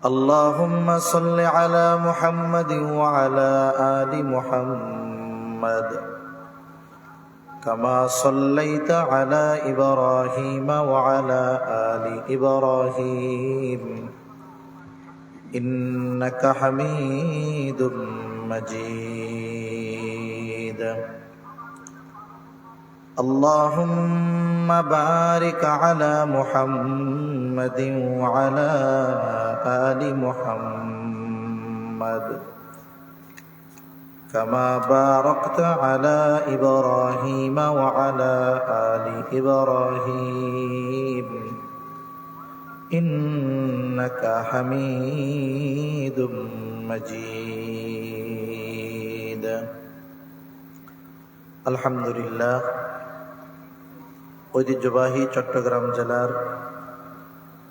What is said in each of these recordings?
اللهم صل على محمد وعلى آل محمد كما صليت على إبراهيم وعلى آل إبراهيم إنك حميد مجيد اللهم بارك على محمد وعلى آل محمد كما باركت على إبراهيم وعلى آل إبراهيم إنك حميد مجيد الحمد لله ঐতিহ্যবাহী চট্টগ্রাম জেলার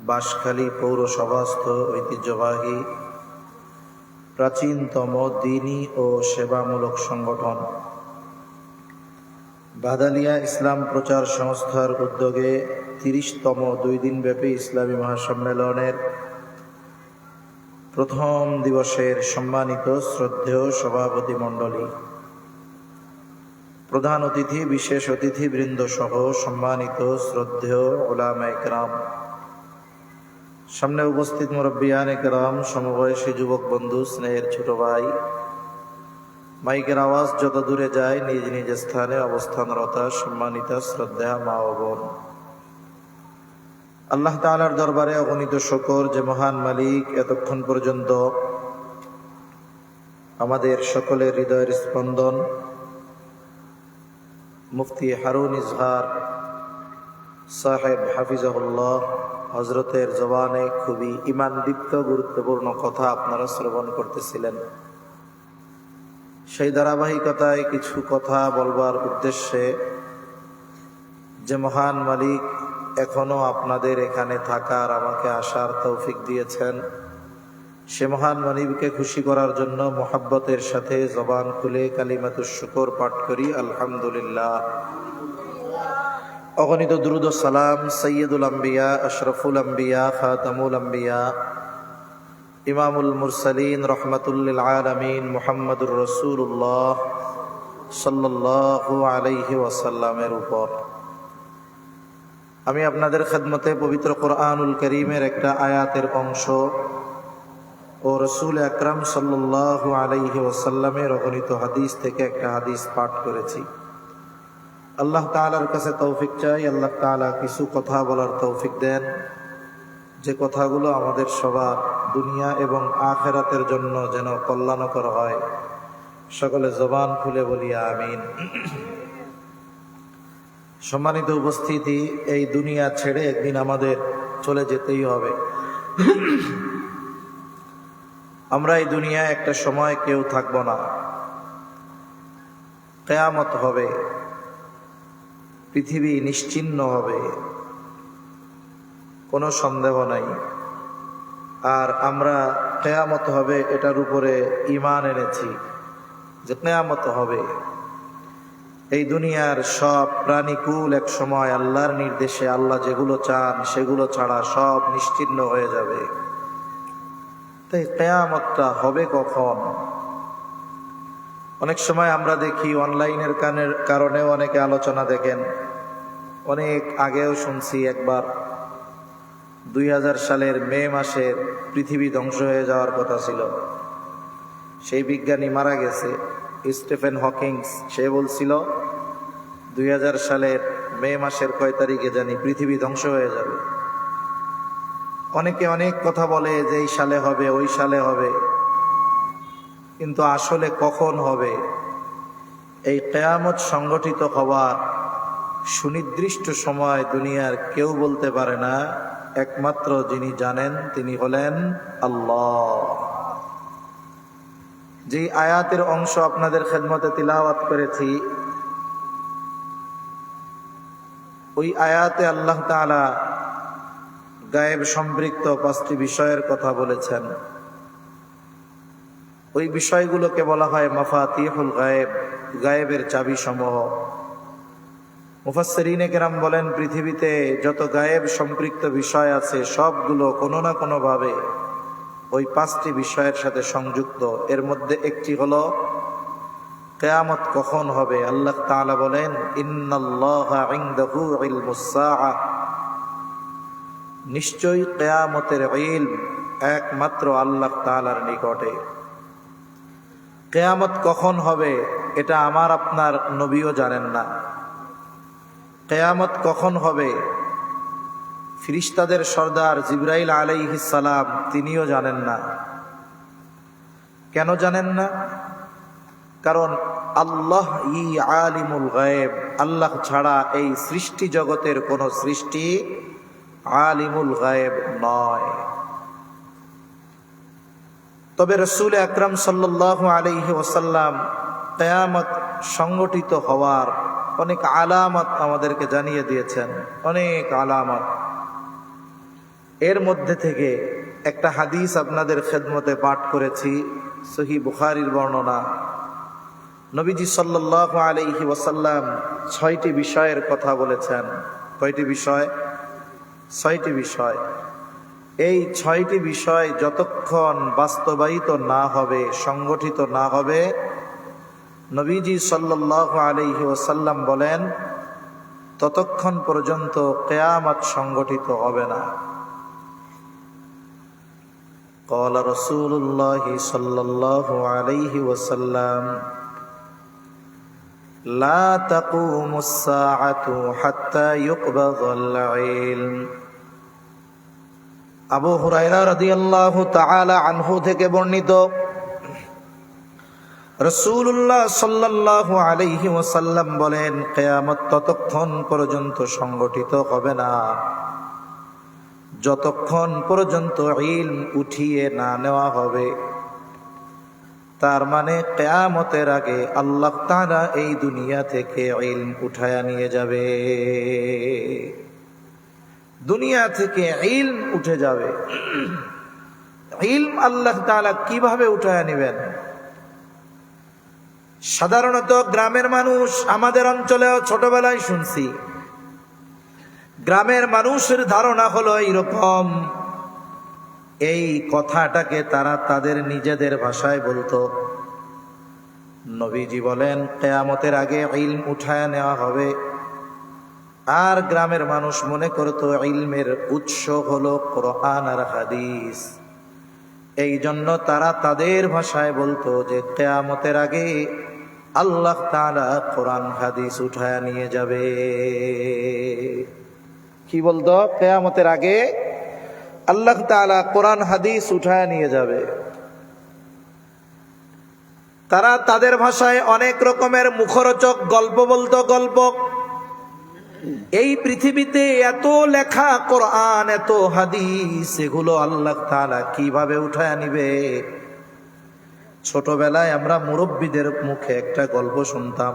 বাঁশখালী পৌরসভাস্থ ঐতিহ্যবাহী প্রাচীনতম দ্বীনী ও সেবামূলক সংগঠন বাদালিয়া ইসলাম প্রচার সংস্থার উদ্যোগে ৩০তম ২ দিনব্যাপী ইসলামী মহাসম্মেলনের প্রথম দিবসের সম্মানিত শ্রদ্ধেয় সভাপতি মণ্ডলী, প্রধান অতিথি, বিশেষ অতিথিবৃন্দ সহ সম্মানিত শ্রদ্ধেয় উলামায়ে কেরাম, সামনে উপস্থিত মুরব্বিয়ানে কেরাম, সমবয়সী যুবক বন্ধু, স্নেহের ছোট ভাই, মাইকের আওয়াজ যত দূরে যায় নিজ নিজ স্থানে অবস্থানরতা সম্মানিতা শ্রদ্ধা মা ও বোন, আল্লাহ তাআলার দরবারে অগণিত শুকর যে মহান মালিক এতক্ষণ পর্যন্ত আমাদের সকলের হৃদয়ের স্পন্দন মুফতি হারুন ইজহার সাহেব হাফিজাহুল্লাহ হযরতের জবানে খুবই ঈমানদীপ্ত গুরুত্বপূর্ণ কথা আপনারা শ্রবণ করতেছিলেন। সেই ধারাবাহিকতায় কিছু কথা বলবার উদ্দেশ্যে যে মহান মালিক এখনো আপনাদের এখানে থাকার, আমাকে আসার তৌফিক দিয়েছেন, সে মহান মালিককে খুশি করার জন্য মোহাব্বতের সাথে জবান খুলে কালিমাতুশ শুকর পাঠ করি আলহামদুলিল্লাহ। অগণিত দুরূদ ও সালাম সৈয়দুল আম্বিয়া, আশরাফুল আম্বিয়া, খাতামুল আম্বিয়া, ইমামুল মুরসালিন, রহমাতুল লিল আলামিন মুহাম্মদুর রাসূলুল্লাহ সাল্লাল্লাহু আলাইহি ওয়াসাল্লামের উপর। আমি আপনাদের খেদমতে পবিত্র কোরআনুল কারীমের একটা আয়াতের অংশ ও রাসূল আকরাম সাল্লাল্লাহু আলাইহি ওয়াসাল্লামের অগণিত হাদিস থেকে একটা হাদিস পাঠ করেছি। আল্লাহ তাআলার কাছে তৌফিক চাই, আল্লাহ তাআলা কিছু কথা বলার তৌফিক দেন, যে কথাগুলো আমাদের সবার দুনিয়া এবং আখিরাতের জন্য যেন কল্যাণকর হয়। সকলে জবান খুলে বলি আমিন। সম্মানিত উপস্থিতি, এই দুনিয়া ছেড়ে একদিন আমাদের চলে যেতেই হবে। আমরা এই দুনিয়ায় একটা সময় কেউ থাকবো না, কিয়ামত হবে, পৃথিবী নিশ্চিহ্ন হবে, কোনো সন্দেহ নাই। আর আমরা কিয়ামত হবে এটার উপরে ঈমান এনেছি যে কিয়ামত হবে। এই দুনিয়ার সব প্রাণীকুল এক সময় আল্লাহর নির্দেশে, আল্লাহ যেগুলো চান সেগুলো ছাড়া সব নিশ্চিহ্ন হয়ে যাবে। তাই কিয়ামতটা হবে কখন? অনেক সময় আমরা দেখি অনলাইনের কারণে অনেকে আলোচনা দেখেন। অনেক আগেও শুনছি একবার 2000 সালের মে মাসে পৃথিবী ধ্বংস হয়ে যাওয়ার কথা ছিল। সেই বিজ্ঞানী মারা গেছে, স্টিফেন হকিংস। সে বলছিল 2000 সালের মে মাসের কয় তারিখে জানি পৃথিবী ধ্বংস হয়ে যাবে। অনেকে অনেক কথা বলে যে এই সালে হবে, ওই সালে হবে, কিন্তু আসলে কখন হবে? এই কিয়ামত সংগঠিত হওয়ার সুনির্দিষ্ট সময় দুনিয়ার কেউ বলতে পারে না, একমাত্র যিনি জানেন তিনি হলেন আল্লাহ। যে আয়াতের অংশ আপনাদের খেদমতে তিলাওয়াত করেছি, ওই আয়াতে আল্লাহ তাআলা গায়েব সম্পৃক্ত 5টি বিষয়ের কথা বলেছেন। ওই বিষয়গুলোকে বলা হয় মাফাতিহুল গায়েব, গায়েবের চাবি সমূহ। মুফাসসিরিনে কেরাম বলেন, পৃথিবীতে যত গায়েব সম্পৃক্ত বিষয় আছে সবগুলো কোনো না কোনো ভাবে ওই 5টি বিষয়ের সাথে সংযুক্ত। এর মধ্যে একটি হলো কিয়ামত কখন হবে। আল্লাহ তাআলা বলেন, ইন্নাল্লাহা ইনদাহু ইলমুস সাআহ, নিশ্চয়ই কিয়ামতের ইলম একমাত্র আল্লাহ তাআলার নিকটে। কিয়ামত কখন হবে এটা আমার আপনার নবীও জানেন না। কিয়ামত কখন হবে ফেরেশতাদের সর্দার জিবরাইল আলাইহিস সালাম তিনিও জানেন না। কেন জানেন না? কারণ আল্লাহ আলিমুল গায়ব, আল্লাহ ছাড়া এই সৃষ্টি জগতের কোন সৃষ্টি আলিমুল গায়ব নয়। তবে রাসূল আকরাম সাল্লাল্লাহু আলাইহি ওয়াসাল্লাম কিয়ামত সংগঠিত হওয়ার অনেক আলামত আমাদেরকে জানিয়ে দিয়েছেন, অনেক আলামত। এর মধ্যে থেকে একটা হাদিস আপনাদের খেদমতে পাঠ করেছি, সহিহ বুখারীর বর্ণনা। নবীজি সাল্লাল্লাহু আলাইহি ওয়াসাল্লাম 6টি বিষয়ের কথা বলেছেন। কয়টি বিষয়? 6টি বিষয়। এই 6টি বিষয় যতক্ষণ বাস্তবায়িত না হবে, সংগঠিত না হবে, নবীজি সাল্লাল্লাহু আলাইহি ওয়াসাল্লাম বলেন ততক্ষণ পর্যন্ত কিয়ামত সংগঠিত হবে না। قال رسول الله صلى الله عليه وسلم لا تقوم الساعة حتى يقبض العلم। আবু হুরায়রা রাদিয়াল্লাহু তাআলা আনহু থেকে বর্ণিত, রাসূলুল্লাহ সাল্লাল্লাহু আলাইহি ওয়াসাল্লাম বলেন, কিয়ামত ততক্ষণ পর্যন্ত সংগঠিত হবে না যতক্ষণ পর্যন্ত ইলম উঠিয়ে না নেওয়া হবে। তার মানে কিয়ামতের আগে আল্লাহ তাআলা এই দুনিয়া থেকে ইলম উঠায়া নিয়ে যাবে। দুনিয়া থেকে ইলম উঠে যাবে। ইলম আল্লাহ তাআলা কিভাবে উঠায়া নেবেন? সাধারণত গ্রামের মানুষ, আমাদের অঞ্চলেও ছোটবেলায় শুনছি, গ্রামের মানুষের ধারণা হলো এইরকম, এই কথাটাকে তারা তাদের নিজেদের ভাষায় বলতো। নবীজি বলেন কিয়ামতের আগে ইলম উঠায় নেওয়া হবে। আর গ্রামের মানুষ মনে করতো ইলমের উৎস হলো কোরআন আর হাদিস। এই জন্য তারা তাদের ভাষায় বলতো যে কিয়ামতের আগে আল্লাহ তাআলা কোরআন হাদিস উঠায় নিয়ে যাবে। কি বলতো? কিয়ামতের আগে আল্লাহ তাআলা কোরআন হাদিস উঠায় নিয়ে যাবে। তারা তাদের ভাষায় অনেক রকমের মুখরোচক গল্প বলতো। গল্প, এই পৃথিবীতে এত লেখা কোরআন, এত হাদিস, এগুলো আল্লাহ তাআলা কিভাবে উঠায় নিবে? ছোটবেলায় আমরা মুরব্বীদের মুখে একটা গল্প শুনতাম।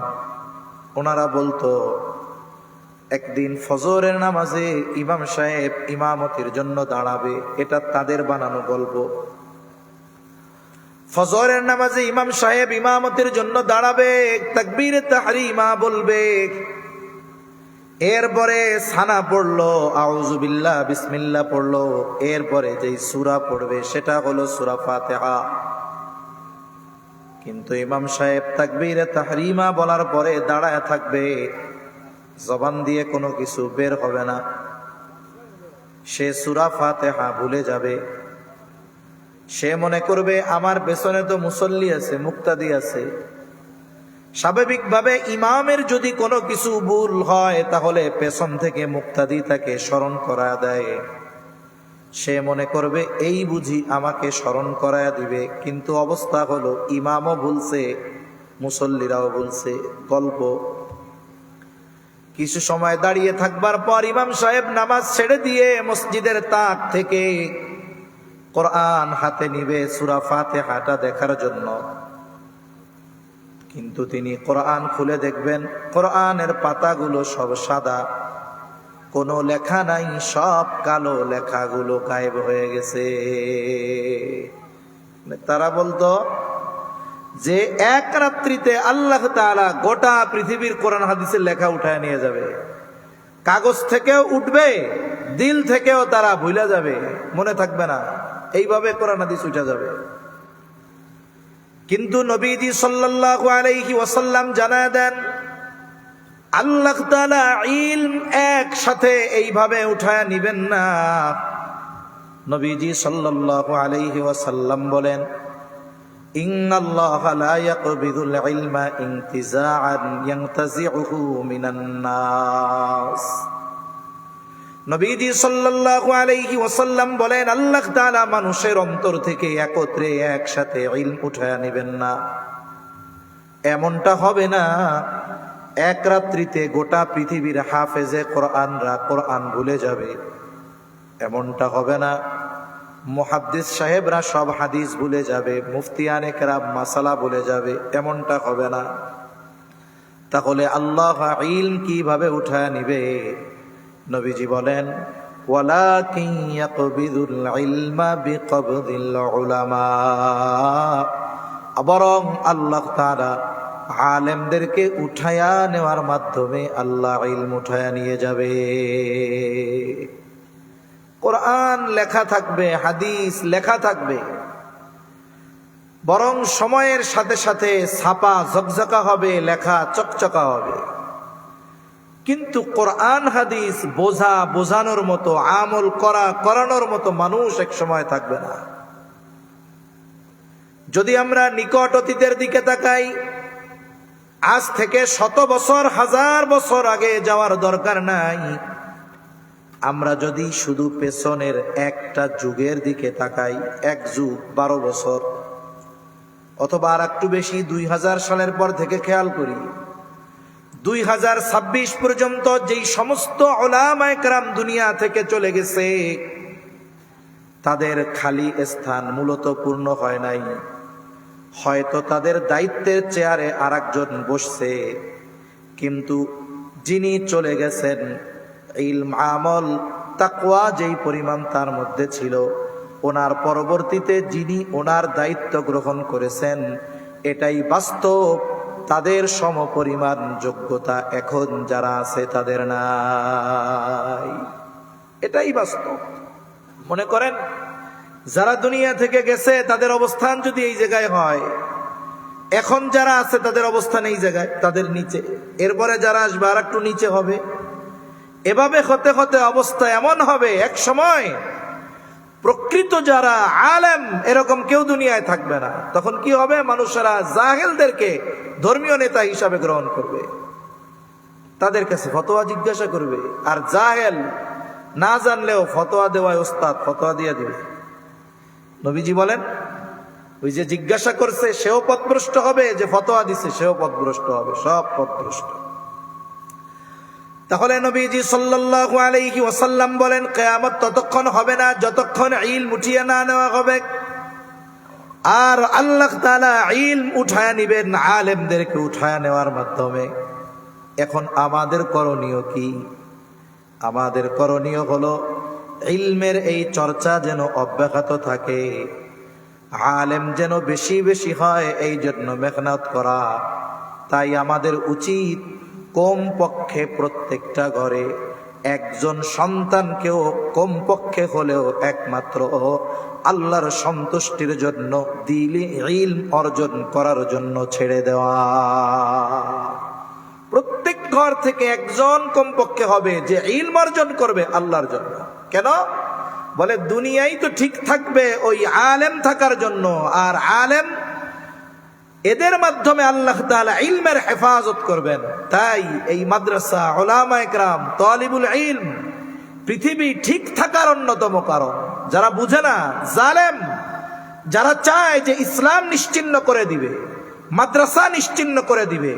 ওনারা বলতো একদিন ফজরের নামাজে ইমাম সাহেব ইমামতির জন্য দাঁড়াবে। এটা তাদের বানানো গল্প। ফজরের নামাজে ইমাম সাহেব ইমামতির জন্য দাঁড়াবে, তাকবীরে তাহরিমা বলবে, এরপরে সানা পড়লো, আউযু বিল্লাহ বিসমিল্লাহ পড়লো, এরপরে যেই সূরা পড়বে সেটা হলো সূরা ফাতিহা। কিন্তু ইমাম সাহেব তাকবীরে তাহরিমা বলার পরে দাঁড়ায় থাকবে, জবান দিয়ে কোনো কিছু বের হবে না। সে সূরা ফাতিহা ভুলে যাবে। সে মনে করবে আমার পেছনে তো মুসল্লি আছে, মুক্তাদি আছে। স্বাভাবিকভাবে ইমামের যদি কোনো কিছু ভুল হয় তাহলে পেছন থেকে মুক্তাদি তাকে স্মরণ করায় দেয়। সে মনে করবে এই বুঝি আমাকে স্মরণ করায় দিবে। কিন্তু অবস্থা হলো ইমামও ভুলছে, মুসল্লিরাও ভুলছে। গল্প। কিছু সময় দাঁড়িয়ে থাকবার পর ইমাম সাহেব নামাজ ছেড়ে দিয়ে মসজিদের তাক থেকে কোরআন হাতে নিবে সূরা ফাতিহাটা দেখার জন্য। কিন্তু তিনি কোরআন খুলে দেখবেন কোরআনের পাতাগুলো সব সাদা, কোনো লেখা নাই, সব কালো, লেখাগুলো গায়েব হয়ে গেছে। তারা বলতো যে এক রাত্রিতে আল্লাহ তাআলা গোটা পৃথিবীর কোরআন হাদিসের লেখা উঠায় নিয়ে যাবে। কাগজ থেকেও উঠবে, দিল থেকেও তারা ভুলে যাবে, মনে থাকবে না। এইভাবে কোরআন হাদিস উঠে যাবে। কিন্তু নবীজি সাল্লাল্লাহু আলাইহি ওয়াসাল্লাম জানায় দেন, আল্লাহ তাআলা ইলম একসাথে এইভাবে উঠায় নিবেন না। নবীজি সাল্লাল্লাহু আলাইহি ওয়াসাল্লাম বলেন, ইন্নাল্লাহা লা ইয়াকবিদুল ইলমা ইনতিজাআন ইয়ানতাজিউহু মিনান নাস। নবীজি সাল্লাল্লাহু আলাইহি ওয়াসাল্লাম বলেন, আল্লাহ তাআলা মানুষের অন্তর থেকে একত্রে একসাথে ইলম উঠায় নেবেন না। এমনটা হবে না এক রাত্রিতে গোটা পৃথিবীর হাফেজে কোরআনরা কোরআন ভুলে যাবে। এমনটা হবে না মুহাদ্দিস সাহেবরা সব হাদিস ভুলে যাবে, মুফতিয়ানে কেরাম মাসালা ভুলে যাবে। এমনটা হবে না। তাহলে আল্লাহ ইলম কিভাবে উঠায় নিবে? নবীজি বলেন, ওয়ালাকিন ইয়াকবিদুল ইলমা বিকবদিল উলামা। বরং আল্লাহ তাআলা আলেমদেরকে উঠায়া নেওয়ার মাধ্যমে আল্লাহ ইলম উঠায়া নিয়ে যাবে। কোরআন লেখা থাকবে, হাদিস লেখা থাকবে, বরং সময়ের সাথে সাথে ছাপা ঝকঝকা হবে, লেখা চকচকা হবে। কিন্তু কোরআন হাদিস বোঝানোর মতো, আমল করানোর মতো মানুষ এক সময় থাকবে না। যদি আমরা নিকট অতীতের দিকে তাকাই, আজ থেকে 100 বছর 1000 বছর আগে যাওয়ার দরকার নাই। আমরা যদি শুধু পেছনের একটা যুগের দিকে তাকাই, এক যুগ 12 বছর অথবা আর একটু বেশি 2000 সালের পর থেকে খেয়াল করি, 2026 পর্যন্ত যেই সমস্ত উলামায়ে কেরাম দুনিয়া থেকে চলে গেছে, তাদের খালি স্থান মূলত পূর্ণ হয় নাই। হয়তো তাদের দায়িত্বের চেয়ারে আরেকজন বসছে, কিন্তু যিনি চলে গেছেন ইলম, আমল, তাকওয়া যেই পরিমাণ তার মধ্যে ছিল, ওনার পরবর্তীতে যিনি ওনার দায়িত্ব গ্রহণ করেছেন, এটাই বাস্তব। তাদের সমপরিমাণ যোগ্যতা এখন যারা আছে তাদের নাই। এটাই বাস্তব। মনে করেন যারা দুনিয়া থেকে গেছে তাদের অবস্থান যদি এই জায়গায় হয়, এখন যারা আছে তাদের অবস্থান এই জায়গায়, তাদের নিচে, এরপরে যারা আসবে আর একটু নিচে হবে। এভাবে হতে হতে অবস্থা এমন হবে, এক সময় প্রকৃত যারা আলেম এরকম কেউ দুনিয়ায় থাকবে না। তখন কি হবে? মানুষেরা জাহেলদেরকে ধর্মীয় নেতা হিসাবে গ্রহণ করবে, তাদের কাছে ফতোয়া জিজ্ঞাসা করবে। আর জাহেল না জানলেও ফতোয়া দেওয়ায় ওস্তাদ, ফতোয়া দিয়ে দিবে। নবীজি বলেন, ওই যে জিজ্ঞাসা করছে সেও পথভ্রষ্ট হবে, যে ফতোয়া দিছে সেও পথভ্রষ্ট হবে, সব পথভ্রষ্ট। তাহলে নবীজি সাল্লাল্লাহু আলাইহি ওয়াসাল্লাম বলেন, কিয়ামত ততক্ষণ হবে না যতক্ষণ ইলম উঠিয়ে না নেওয়া হবে। আর আল্লাহ তাআলা ইলম উঠায় নিবেন আলেমদেরকে উঠায় নেওয়ার মাধ্যমে। এখন আমাদের করণীয় কি? আমাদের করণীয় হলো ইলমের এই চর্চা যেন অব্যাহত থাকে, আলেম যেন বেশি বেশি হয়, এই জন্য মেহনত করা। তাই আমাদের উচিত কমপক্ষে প্রত্যেকটা ঘরে একজন সন্তানকেও কমপক্ষে হলেও একমাত্র আল্লাহর সন্তুষ্টির জন্য দিলি ইলম অর্জন করার জন্য ছেড়ে দেওয়া। প্রত্যেক ঘর থেকে একজন কমপক্ষে হবে যে ইলম অর্জন করবে আল্লাহর জন্য। কেন? বলে দুনিয়াই তো ঠিক থাকবে ওই আলেম থাকার জন্য, আর আলেম এদের মাধ্যমে আল্লাহ তাআলা ইলমের হেফাজত করবেন। তাই এই মাদ্রাসা, উলামায়ে কেরাম, তালিবুল ইলম পৃথিবী ঠিক থাকার অন্যতম কারণ। যারা বুঝে না, জালেম, যারা চায় যে ইসলাম নিশ্চিহ্ন করে দিবে, মাদ্রাসা নিশ্চিহ্ন করে দিবে,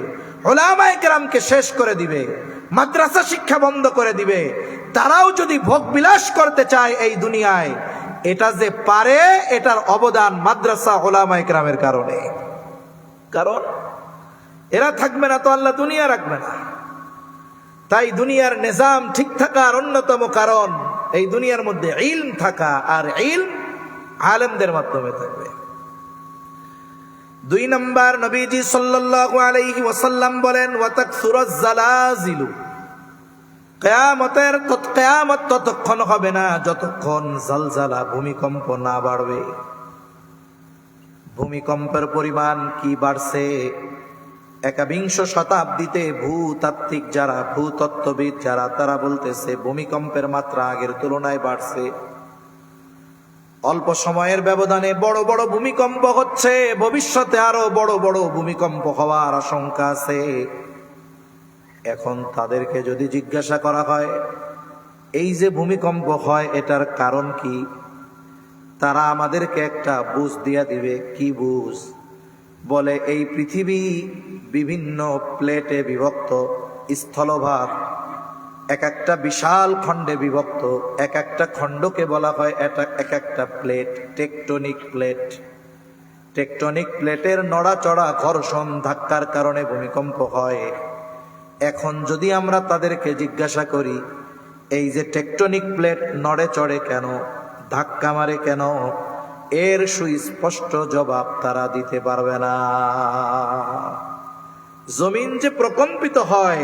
উলামায়ে কেরামকে শেষ করে দিবে, মাদ্রাসা শিক্ষা বন্ধ করে দিবে, তারাও যদি ভোগ বিলাস করতে চায় এই দুনিয়ায়, এটা যে পারে, এটার অবদান মাদ্রাসা, উলামায়ে কেরামের কারণে। কারণ এরা থাকবে না তো আল্লাহ দুনিয়া রাখবে না। তাই দুনিয়ার নিজাম ঠিক থাকার অন্যতম কারণ এই দুনিয়ার মধ্যে ইলম থাকা, আর ইলম আলেমদের মাধ্যমে থাকবে। 2 নম্বর, নবীজি সাল্লাল্লাহু আলাইহি ওয়াসাল্লাম বলেন, ওয়া তাকসুরাজ জালাজিলু, কিয়ামত ততক্ষণ হবে না যতক্ষণ জালজালা ভূমিকম্প না বাড়বে। ভূমিকম্পের পরিমাণ কি বাড়ছে? একবিংশ শতাব্দীতে ভূতাত্ত্বিক যারা, ভূতত্ত্ববিদ যারা, তারা বলতেছে ভূমিকম্পের মাত্রা আগের তুলনায় বাড়ছে। অল্প সময়ের ব্যবধানে বড় বড় ভূমিকম্প হচ্ছে, ভবিষ্যতে আরো বড় বড় ভূমিকম্প হওয়ার আশঙ্কা আছে। এখন তাদেরকে যদি জিজ্ঞাসা করা হয় এই যে ভূমিকম্প হয় এটার কারণ কি, তারা আমাদেরকে একটা বুঝ দিয়া দিবে। কি বুঝ? বলে এই পৃথিবী বিভিন্ন প্লেটে বিভক্ত, স্থলভাগ এক একটা বিশাল খণ্ডে বিভক্ত। এক একটা খণ্ডকে বলা হয় এটা এক একটা প্লেট, টেকটনিক প্লেট। টেকটনিক প্লেটের নড়াচড়া, ঘর্ষণ, ধাক্কার কারণে ভূমিকম্প হয়। এখন যদি আমরা তাদেরকে জিজ্ঞাসা করি এই যে টেকটনিক প্লেট নড়ে চড়ে কেন, ধাক্কা মারে কেন, এর সুস্পষ্ট জবাব তারা দিতে পারবে না। জমিন যে প্রকম্পিত হয়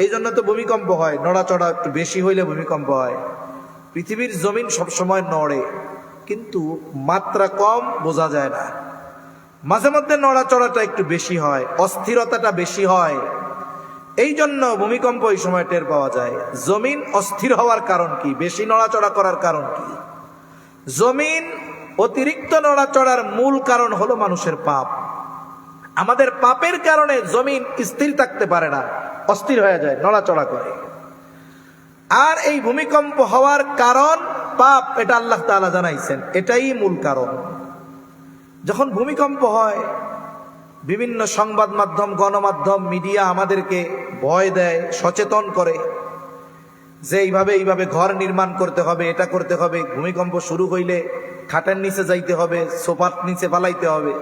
এই জন্য তো ভূমিকম্প হয়, নড়াচড়া একটু বেশি হইলে ভূমিকম্প হয়। পৃথিবীর জমিন সবসময় নড়ে, কিন্তু মাত্রা কম, বোঝা যায় না। মাঝে মধ্যে নড়াচড়াটা একটু বেশি হয়, অস্থিরতাটা বেশি হয়, এই জন্য ভূমিকম্প এই সময় টের পাওয়া যায়। জমিন অস্থির হওয়ার কারণ কি? বেশি নড়াচড়া করার কারণ কি? জমিন অতিরিক্ত নড়াচড়ার মূল কারণ হলো মানুষের পাপ। আমাদের পাপের কারণে জমিন স্থির থাকতে পারে না, অস্থির হয়ে যায়, নড়াচড়া করে। আর এই ভূমিকম্প হওয়ার কারণ পাপ, এটা আল্লাহ তাআলা জানাইছেন, এটাই মূল কারণ। যখন ভূমিকম্প হয় বিভিন্ন সংবাদ মাধ্যম, গণমাধ্যম, মিডিয়া আমাদেরকে ভয় দেয়, সচেতন করে যে এইভাবে ঘর নির্মাণ করতে হবে, এটা করতে হবে, ভূমিকম্প শুরু হইলে খাটের নিচে যাইতে হবে, সোফার নিচে পালাইতে হবে।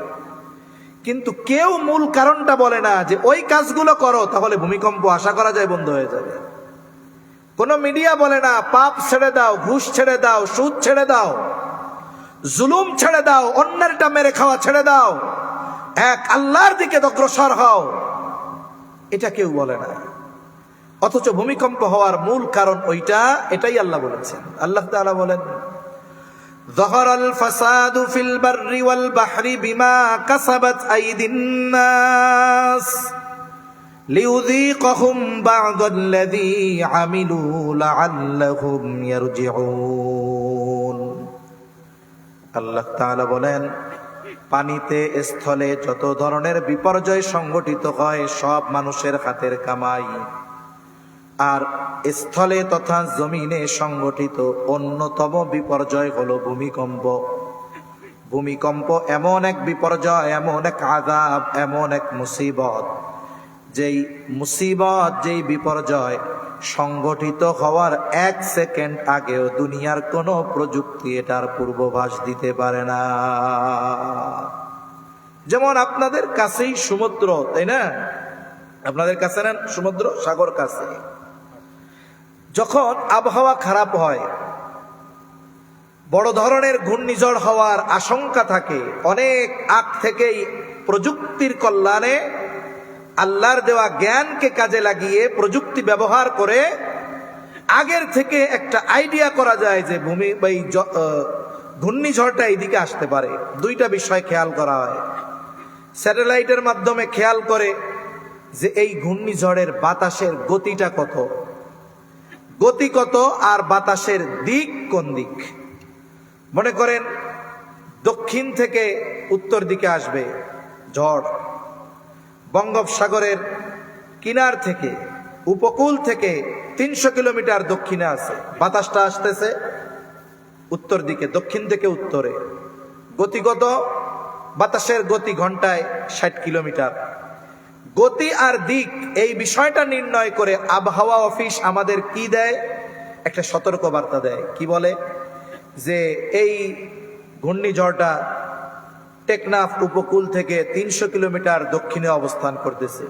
কিন্তু কেউ মূল কারণটা বলে না যে ওই কাজগুলো করো তাহলে ভূমিকম্প আশা করা যায় বন্ধ হয়ে যাবে। কোন মিডিয়া বলে না পাপ ছেড়ে দাও, ঘুষ ছেড়ে দাও, সুদ ছেড়ে দাও, জুলুম ছেড়ে দাও, অন্যেরটা মেরে খাওয়া ছেড়ে দাও, এক আল্লাহর দিকে অগ্রসর হও, এটা কেউ বলে না। অথচ ভূমিকম্প হওয়ার মূল কারণ ওইটা, এটাই আল্লাহ বলেছেন। আল্লাহ তাআলা বলেন ظهر الفساد في البر والبحر بما كسبت أيدي الناس ليذيقهم بعض الذي عملوا لعلهم يرجعون। আল্লাহ তাআলা বলেন পানিতে, স্থলে যত ধরনের বিপর্যয় সংঘটিত হয় সব মানুষের হাতের কামাই। আর স্থলে তথা জমিনে সংগঠিত অন্যতম বিপর্যয় হলো ভূমিকম্প। ভূমিকম্প এমন এক বিপর্যয়, এমন এক আযাব, এমন এক মুসিবত, যেই বিপর্যয় সংগঠিত হওয়ার 1 সেকেন্ড আগেও দুনিয়ার কোনো প্রযুক্তি এটার পূর্বাভাস দিতে পারে না। যেমন আপনাদের কাছেই সমুদ্র, তাই না? আপনাদের কাছে না সমুদ্র, সাগর কাছে। যখন আবহাওয়া খারাপ হয়, বড় ধরনের ঘূর্ণিঝড় হওয়ার আশঙ্কা থাকে, অনেক আগ থেকেই প্রযুক্তির কল্যাণে আল্লাহর দেওয়া জ্ঞানকে কাজে লাগিয়ে প্রযুক্তি ব্যবহার করে আগের থেকে একটা আইডিয়া করা যায় যে ঘূর্ণিঝড়টা এইদিকে আসতে পারে। দুইটা বিষয় খেয়াল করা হয়। স্যাটেলাইটের মাধ্যমে খেয়াল করে যে এই ঘূর্ণিঝড়ের বাতাসের গতিটা কত, গতি কত, আর বাতাসের দিক কোন দিক। মনে করেন দক্ষিণ থেকে উত্তর দিকে আসবে ঝড়, বঙ্গোপসাগরের কিনার থেকে, উপকূল থেকে 300 কিলোমিটার দক্ষিণে আছে, বাতাসটা আসতেছে উত্তর দিকে, দক্ষিণ থেকে উত্তরে। গতিগত বাতাসের গতি ঘন্টায় 60 কিলোমিটার। গতি আর দিক এই বিষয়টা নির্ণয় করে আবহাওয়া অফিস আমাদের কি দেয়? একটা সতর্ক বার্তা দেয়। কি বলে? যে এই ঘূর্ণিঝড়টা টেকনাফ উপকূল থেকে 300 কিলোমিটার দক্ষিণে অবস্থান করতেছে,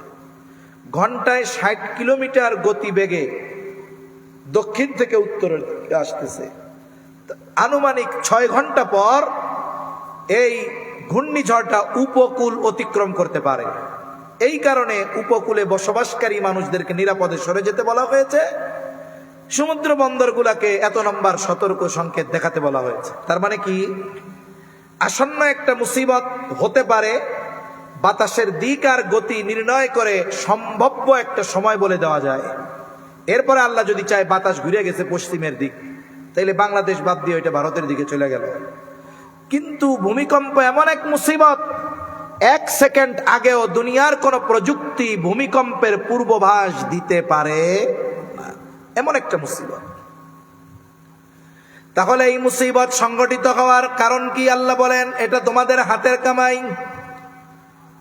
ঘন্টায় 60 কিলোমিটার গতি বেগে দক্ষিণ থেকে উত্তরের দিকে আসতেছে। আনুমানিক 6 ঘন্টা পর এই ঘূর্ণিঝড়টা উপকূল অতিক্রম করতে পারে। এই কারণে উপকূলে বসবাসকারী মানুষদেরকে নিরাপদে সরে যেতে বলা হয়েছে সমুদ্র বন্দরগুলাকে এত নম্বর সতর্ক সংকেত দেখাতে বলা হয়েছে। তার মানে কি, আসন্ন একটা মুসিবত হতে পারে, বাতাসের দিক আর গতি নির্ণয় করে সম্ভাব্য একটা সময় বলে দেওয়া যায়। এরপরে আল্লাহ যদি চায় বাতাস ঘুরে গেছে পশ্চিমের দিক, তাইলে বাংলাদেশ বাদ দিয়ে ওইটা ভারতের দিকে চলে গেল। কিন্তু ভূমিকম্প এমন এক মুসিবত, 1 সেকেন্ড আগেও দুনিয়ার কোন প্রযুক্তি ভূমিকম্পের পূর্বাভাস দিতে পারে না, এমন একটা মুসিবত। তাহলে এই মুসিবত সংগঠিত হওয়ার কারণ কি? আল্লাহ বলেন, এটা তোমাদের হাতের কামাই।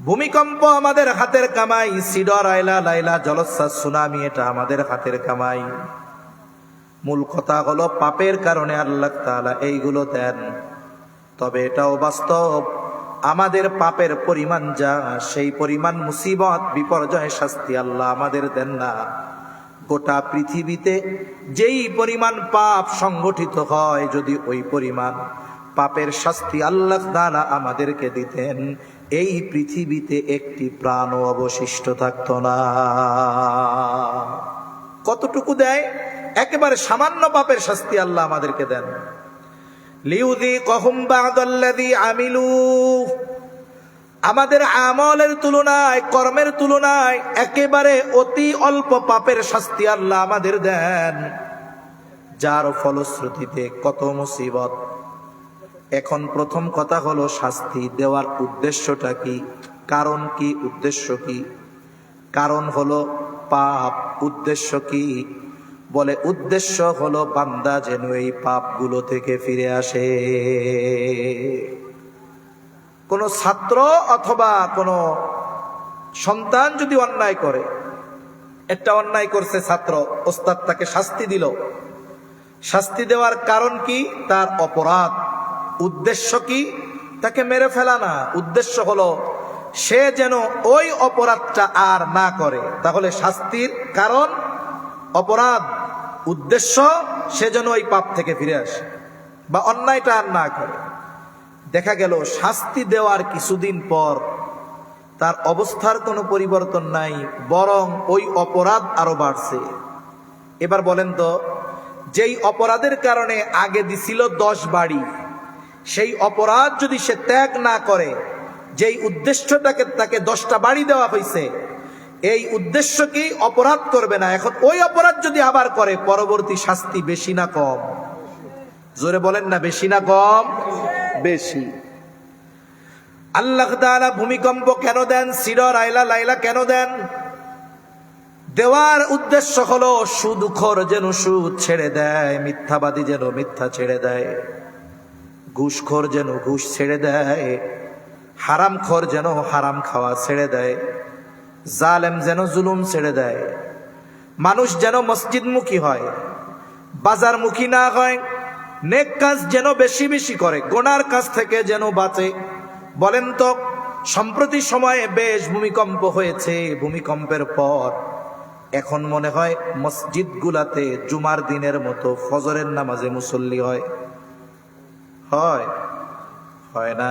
ভূমিকম্প আমাদের হাতের কামাই, সিডর, আইলা, লাইলা, জলোচ্ছ্বাস, সুনামি, এটা আমাদের হাতের কামাই। মূল কথা হলো পাপের কারণে আল্লাহ তাআলা এইগুলো দেন। তবে এটাও বাস্তব, আমাদের পাপের পরিমাণ যা, সেই পরিমাণ মুসিবত, বিপর্যয়, শাস্তি আল্লাহ আমাদের দেন না। গোটা পৃথিবীতে যেই পরিমাণ পাপ সংগঠিত হয়, যদি ওই পরিমাণ পাপের শাস্তি আল্লাহ তাআলা আমাদেরকে দিতেন, এই পৃথিবীতে একটি প্রাণও অবশিষ্ট থাকতো না। কতটুকু দেয়? একেবারে সামান্য পাপের শাস্তি আল্লাহ আমাদেরকে দেন। লিউযীকাহুম বা'দাল্লাযী আমিলু, আমাদের আমলের তুলনায়, কর্মের তুলনায় একেবারে অতি অল্প পাপের শাস্তি আল্লাহ আমাদের দেন, যার ফলশ্রুতিতে কত মুসিবত। এখন প্রথম কথা হলো, শাস্তি দেওয়ার উদ্দেশ্যটা কি? কারণ কি? উদ্দেশ্য কি? কারণ হলো পাপ, উদ্দেশ্য কি? বলে উদ্দেশ্য হলো বান্দা যেন এই পাপগুলো থেকে ফিরে আসে। কোন ছাত্র অথবা কোন সন্তান যদি অন্যায় করে, একটা অন্যায় করছে ছাত্র, ওস্তাদ তাকে শাস্তি দিল, শাস্তি দেওয়ার কারণ কি? তার অপরাধ। উদ্দেশ্য কি? তাকে মেরে ফেলা না, উদ্দেশ্য হলো সে যেন ওই অপরাধটা আর না করে। তাহলে শাস্তির কারণ অপরাধ, উদ্দেশ্য সে যেন ওই পাপ থেকে ফিরে আসে বা অন্যায়টা আর না করে। দেখা গেল শাস্তি দেওয়ার কিছুদিন পর তার অবস্থার কোনো পরিবর্তন নাই, বরং ওই অপরাধ আরো বাড়ছে। এবার বলেন তো, যেই অপরাধের কারণে আগে দিছিল 10 বাড়ি, সেই অপরাধ যদি সে ত্যাগ না করে, যেই উদ্দেশ্যটাকে তাকে 10টা বাড়ি দেওয়া হয়েছে, এই উদ্দেশ্য কি? অপরাধ করবে না। এখন ওই অপরাধ যদি আবার করে, পরবর্তী শাস্তি বেশি না কম? জোরে বলেন না, বেশি না কম? বেশি। আল্লাহ তাআলা ভূমিকম্প কেন দেন? সিডর, আইলা, লাইলা কেন দেন? দেওয়ার উদ্দেশ্য হলো সুদখোর যেন সুদ ছেড়ে দেয়, মিথ্যাবাদী যেন মিথ্যা ছেড়ে দেয়, ঘুষখোর যেন ঘুষ ছেড়ে দেয়, হারামখোর যেন হারাম খাওয়া ছেড়ে দেয়, জালেম যেন জুলুম ছেড়ে দেয়, মানুষ যেন মসজিদমুখী হয়, বাজারমুখী না হয়, নেক কাজ যেন বেশি বেশি করে, গোনার কাজ থেকে যেন বাঁচে। বলেন তো, সম্প্রতি সময়ে বেশ ভূমিকম্প হয়েছে। ভূমিকম্পের পর এখন মনে হয় মসজিদগুলাতে জুমার দিনের মতো ফজরের নামাজে মুসল্লি হয়? হয়? হয় না?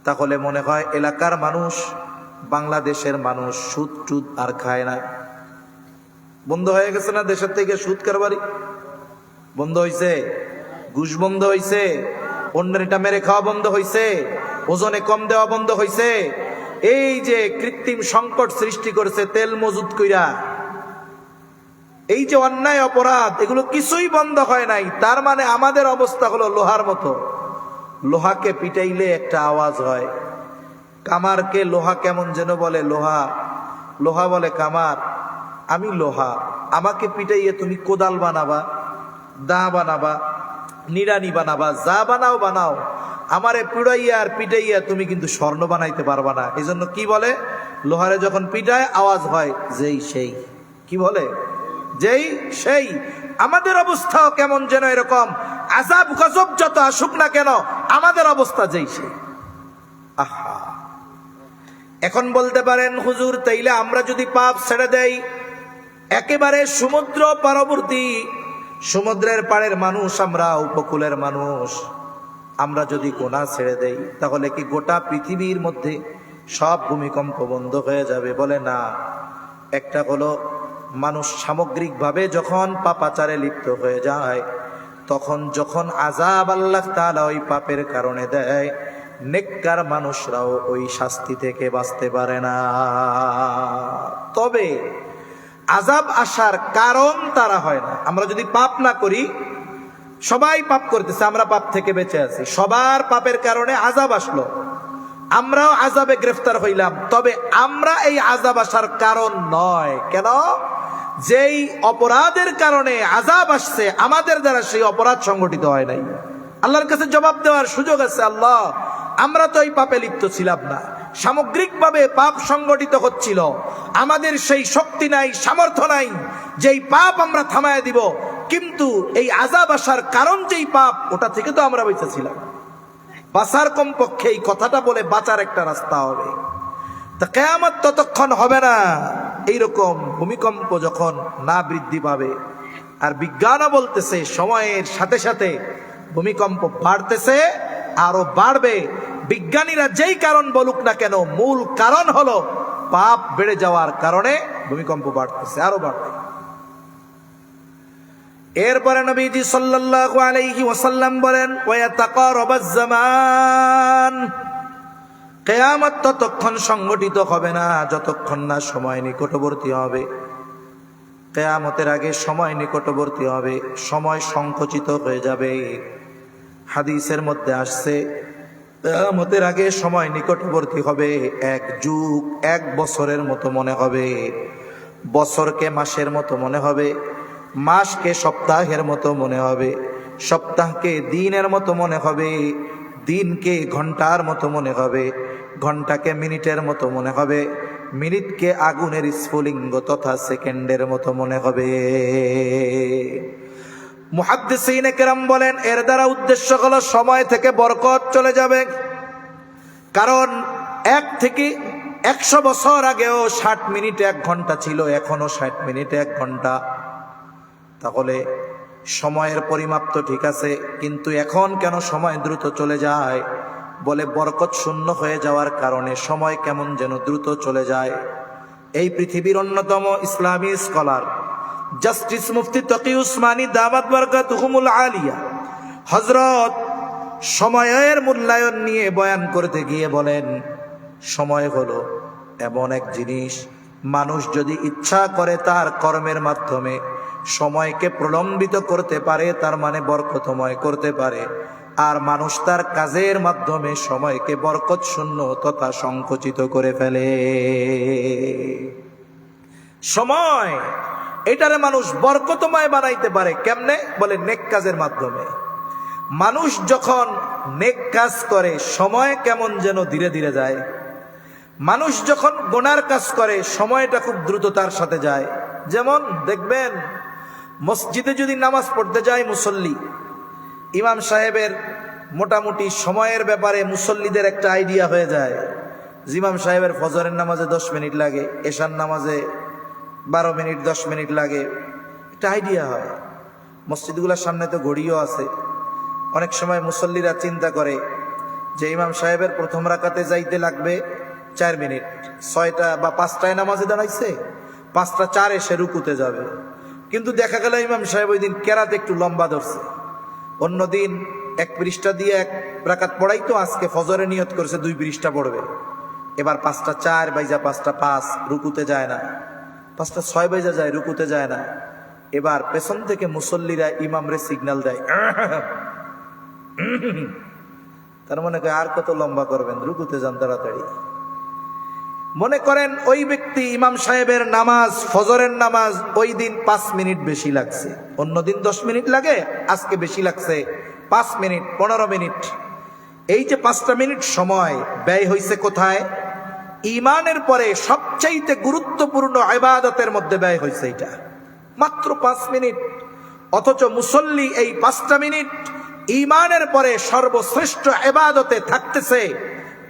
তাহলে মনে হয় এলাকার মানুষ, বাংলাদেশের মানুষ সুদ টুদ আর খায় না। বন্ধ হয়ে গেছে না দেশের থেকে সুদ কারবারি? বন্ধ হইছে? ঘুষ বন্ধ হইছে? অন্যের এটা মেরে খাওয়া বন্ধ হইছে? ওজনে কম দেওয়া বন্ধ হইছে? এই যে কৃত্রিম সংকট সৃষ্টি করেছে তেল মজুদ কইরা, এই যে অন্যায় অপরাধ, এগুলো কিছুই বন্ধ হয় নাই। তার মানে আমাদের অবস্থা হলো লোহার মতো। লোহাকে পিটাইলে একটা আওয়াজ হয়, কামারকে লোহা কেমন যেন বলে, লোহা লোহা বলে কামার, আমি লোহা, আমাকে পিটাইয়ে তুমি কোদাল বানাবা, দা বানাবা, নিড়ানি বানাবা, যা বানাও বানাও, আমারে পিড়াইয়া আর পিটাইয়া তুমি কিন্তু স্বর্ণ বানাইতে পারবা না। এই জন্য কি বলে, লোহারে যখন পিটায় আওয়াজ হয় যেই সেই। কি বলে? যেই সেই। আমাদের অবস্থাও কেমন যেন এরকম, আযাব গজব যত আসুক না কেন, আমাদের অবস্থা যেই সেই। আহা, এখন বলতে পারেন হুজুর, তাইলে আমরা যদি পাপ ছেড়ে দেই, একেবারে সমুদ্র পারবর্তী, সমুদ্রের পাড়ের মানুষ আমরা, উপকূলের মানুষ, আমরা যদি গুনাহ ছেড়ে দেই, তাহলে কি গোটা পৃথিবীর মধ্যে সব ভূমিকম্প বন্ধ হয়ে যাবে? বলে না। একটা হলো মানুষ সামগ্রিকভাবে যখন পাপাচারে লিপ্ত হয়ে যায়, তখন যখন আযাব আল্লাহ তাআলা ওই পাপের কারণে দেয়, নেককার মানুষরাও ওই শাস্তি থেকে বাঁচতে পারে না। তবে আযাব আসার কারণ তারা হয় না। আমরা যদি পাপ না করি, সবাই পাপ করতেছে, আমরা পাপ থেকে বেঁচে আছি, সবার পাপের কারণে আযাব আসলো, আমরাও আযাবে গ্রেফতার হইলাম, তবে আমরা এই আযাব আসার কারণ নয়। কেন? যেই অপরাধের কারণে আযাব আসছে, আমাদের দ্বারা সেই অপরাধ সংগঠিত হয় নাই। আল্লাহর কাছে জবাব দেওয়ার সুযোগ আছে, আল্লাহ আমরা তো এই পাপে লিপ্ত ছিলাম না, সামগ্রিকভাবে পাপ সংগঠিত হচ্ছিল, আমাদের সেই শক্তি নাই, সামর্থ্য নাই যেই পাপ আমরা থামায় দিব, কিন্তু এই আযাব আসার কারণ যেই পাপ, ওটা থেকে তো আমরা বেঁচে ছিলাম। বাঁচার কমপক্ষে এই কথাটা বলে বাঁচার একটা রাস্তা হবে। তা কিয়ামত ততক্ষণ হবে না এইরকম ভূমিকম্প যখন না বৃদ্ধি পাবে। আর বিজ্ঞানও বলতেছে সময়ের সাথে সাথে ভূমিকম্প বাড়তেছে, আরো বাড়বে। বিজ্ঞানীরা যেই কারণ বলুক না কেন, মূল কারণ হলো পাপ বেড়ে যাওয়ার কারণে ভূমিকম্প বাড়তেছে, আরো বাড়বে। এরপরে নবীজি সাল্লাল্লাহু আলাইহি ওয়াসাল্লাম বলেন, ওয়া তাকারাবাজ জামান, কিয়ামত ততক্ষণ সংগঠিত হবে না যতক্ষণ না সময় নিকটবর্তী হবে। কিয়ামতের আগে সময় নিকটবর্তী হবে, সময় সংকুচিত হয়ে যাবে। হাদিসের মধ্যে আসছে, কিয়ামতের আগে সময় নিকটবর্তী হবে, এক যুগ এক বছরের মতো মনে হবে, বছরকে মাসের মতো মনে হবে, মাসকে সপ্তাহের মতো মনে হবে, সপ্তাহকে দিনের মতো মনে হবে, দিনকে ঘন্টার মতো মনে হবে, ঘন্টাকে মিনিটের মতো মনে হবে, মিনিটকে আগুনের স্ফুলিঙ্গ তথা সেকেন্ডের মতো মনে হবে। মুহাদ্দিসিনে কেরাম বলেন, এর দ্বারা উদ্দেশ্য হলো সময় থেকে বরকত চলে যাবে। কারণ 1 থেকে 100 বছর আগেও 60 মিনিট 1 ঘন্টা ছিল, এখনো 60 মিনিট 1 ঘন্টা। তাহলে সময়ের পরিমাপ তো ঠিক আছে, কিন্তু এখন কেন সময় দ্রুত চলে যায়? বলে বরকত শূন্য হয়ে যাওয়ার কারণে সময় কেমন যেন দ্রুত চলে যায়। এই পৃথিবীর অন্যতম ইসলামী স্কলার জাস্টিস মুফতি তকি উসমানী দামাত বারাকাতুহুমুল আলিয়া হযরত সময়ের মূল্যায়ন নিয়ে বয়ান করতে গিয়ে বলেন, সময় হলো এমন এক জিনিস, মানুষ যদি ইচ্ছা করে তার কর্মের মাধ্যমে সময়কে প্রলম্বিত করতে পারে, তার মানে বরকতময় করতে পারে, আর মানুষ তার কাজের মাধ্যমে সময়কে বরকত শূন্য তথা সংকুচিত করে ফেলে। সময় এটারে মানুষ বরকতময় বানাইতে পারে কেমনে? বলে নেক কাজের মাধ্যমে। মানুষ যখন নেক কাজ করে, সময় কেমন যেন ধীরে ধীরে যায়। মানুষ যখন গুনার কাজ করে, সময়টা খুব দ্রুততার সাথে যায়। যেমন দেখবেন, মসজিদে যদি নামাজ পড়তে যায় মুসল্লি, ইমাম সাহেবের মোটামুটি সময়ের ব্যাপারে মুসল্লিদের একটা আইডিয়া হয়ে যায়। ইমাম সাহেবের ফজরের নামাজে 10 মিনিট লাগে, এশার নামাজে 12 মিনিট 10 মিনিট লাগে, একটা আইডিয়া হয়। মসজিদগুলোর সামনে তো ঘড়িও আছে। অনেক সময় মুসল্লিরা চিন্তা করে যে ইমাম সাহেবের প্রথম রাকাতে যাইতে লাগবে 4 মিনিট, 6টা বা 5টায় নামাজে দাঁড়াইছে, 5টা 4 এসে রুকুতে যাবে। কিন্তু দেখা গেল ইমাম সাহেব ওই দিন কেরাত একটু লম্বা ধরছে, অন্যদিন 1 পৃষ্ঠা দিয়ে 1 রাকাত পড়াইতো, আজকে ফজরে নিয়ত করেছে 2 পৃষ্ঠা পড়বে। এবার 5টা 4 বাইজা 5টা 5 রুকুতে যায় না, 5টা 6 বাইজা যায়, রুকুতে যায় না। এবার পেছন থেকে মুসল্লিরা ইমামরে সিগন্যাল দেয়, তার মনে করে আর কত লম্বা করবেন, রুকুতে যান তাড়াতাড়ি। মনে করেন ওই ব্যক্তি ইমাম সাহেবের নামাজ, ফজরের নামাজ ওই দিন 5 মিনিট বেশি লাগছে, অন্যদিন 10 মিনিট লাগে, আজকে বেশি লাগছে 5 মিনিট 15 মিনিট। এই যে 5টা মিনিট সময় ব্যয় হয়েছে কোথায়? ঈমানের পরে সবচাইতে গুরুত্বপূর্ণ ইবাদতের মধ্যে ব্যয় হয়েছে, এটা মাত্র 5 মিনিট। অথচ মুসল্লি এই 5টা মিনিট ঈমানের পরে সর্বশ্রেষ্ঠ ইবাদতে থাকতেছে,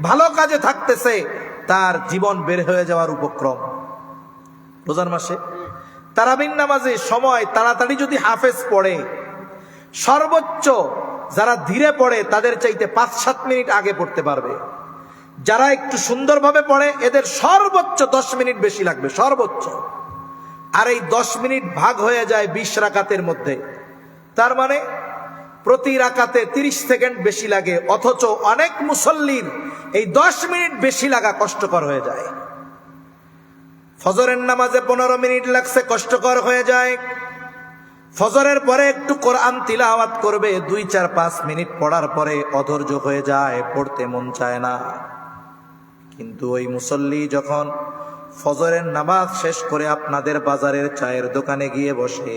ভালো কাজে থাকতেছে, তার জীবন বের হয়ে যাওয়ার উপক্রম। রোজার মাসে তারাবির নামাজে সময় তাড়াতাড়ি যদি হাফেজ পড়ে, সর্বোচ্চ যারা ধীরে পড়ে তাদের চাইতে 5-7 মিনিট আগে পড়তে পারবে। যারা একটু সুন্দরভাবে পড়ে এদের সর্বোচ্চ 10 মিনিট বেশি লাগবে, সর্বোচ্চ। আর এই 10 মিনিট ভাগ হয়ে যায় 20 রাকাতের মধ্যে। তার মানে প্রতি রাকাতে 30 সেকেন্ড বেশি লাগে, অথচ অনেক মুসল্লির এই 10 মিনিট বেশি লাগা কষ্টকর হয়ে যায়। ফজরের নামাজে 15 মিনিট লাগছে, কষ্টকর হয়ে যায়। ফজরের পরে একটু কোরআন তিলাওয়াত করবে, 2, 4, 5 মিনিট পড়ার পরে অধৈর্য হয়ে যায়, পড়তে মন চায় না। কিন্তু ওই মুসল্লি যখন ফজরের নামাজ শেষ করে আপনাদের বাজারের চায়ের দোকানে গিয়ে বসে,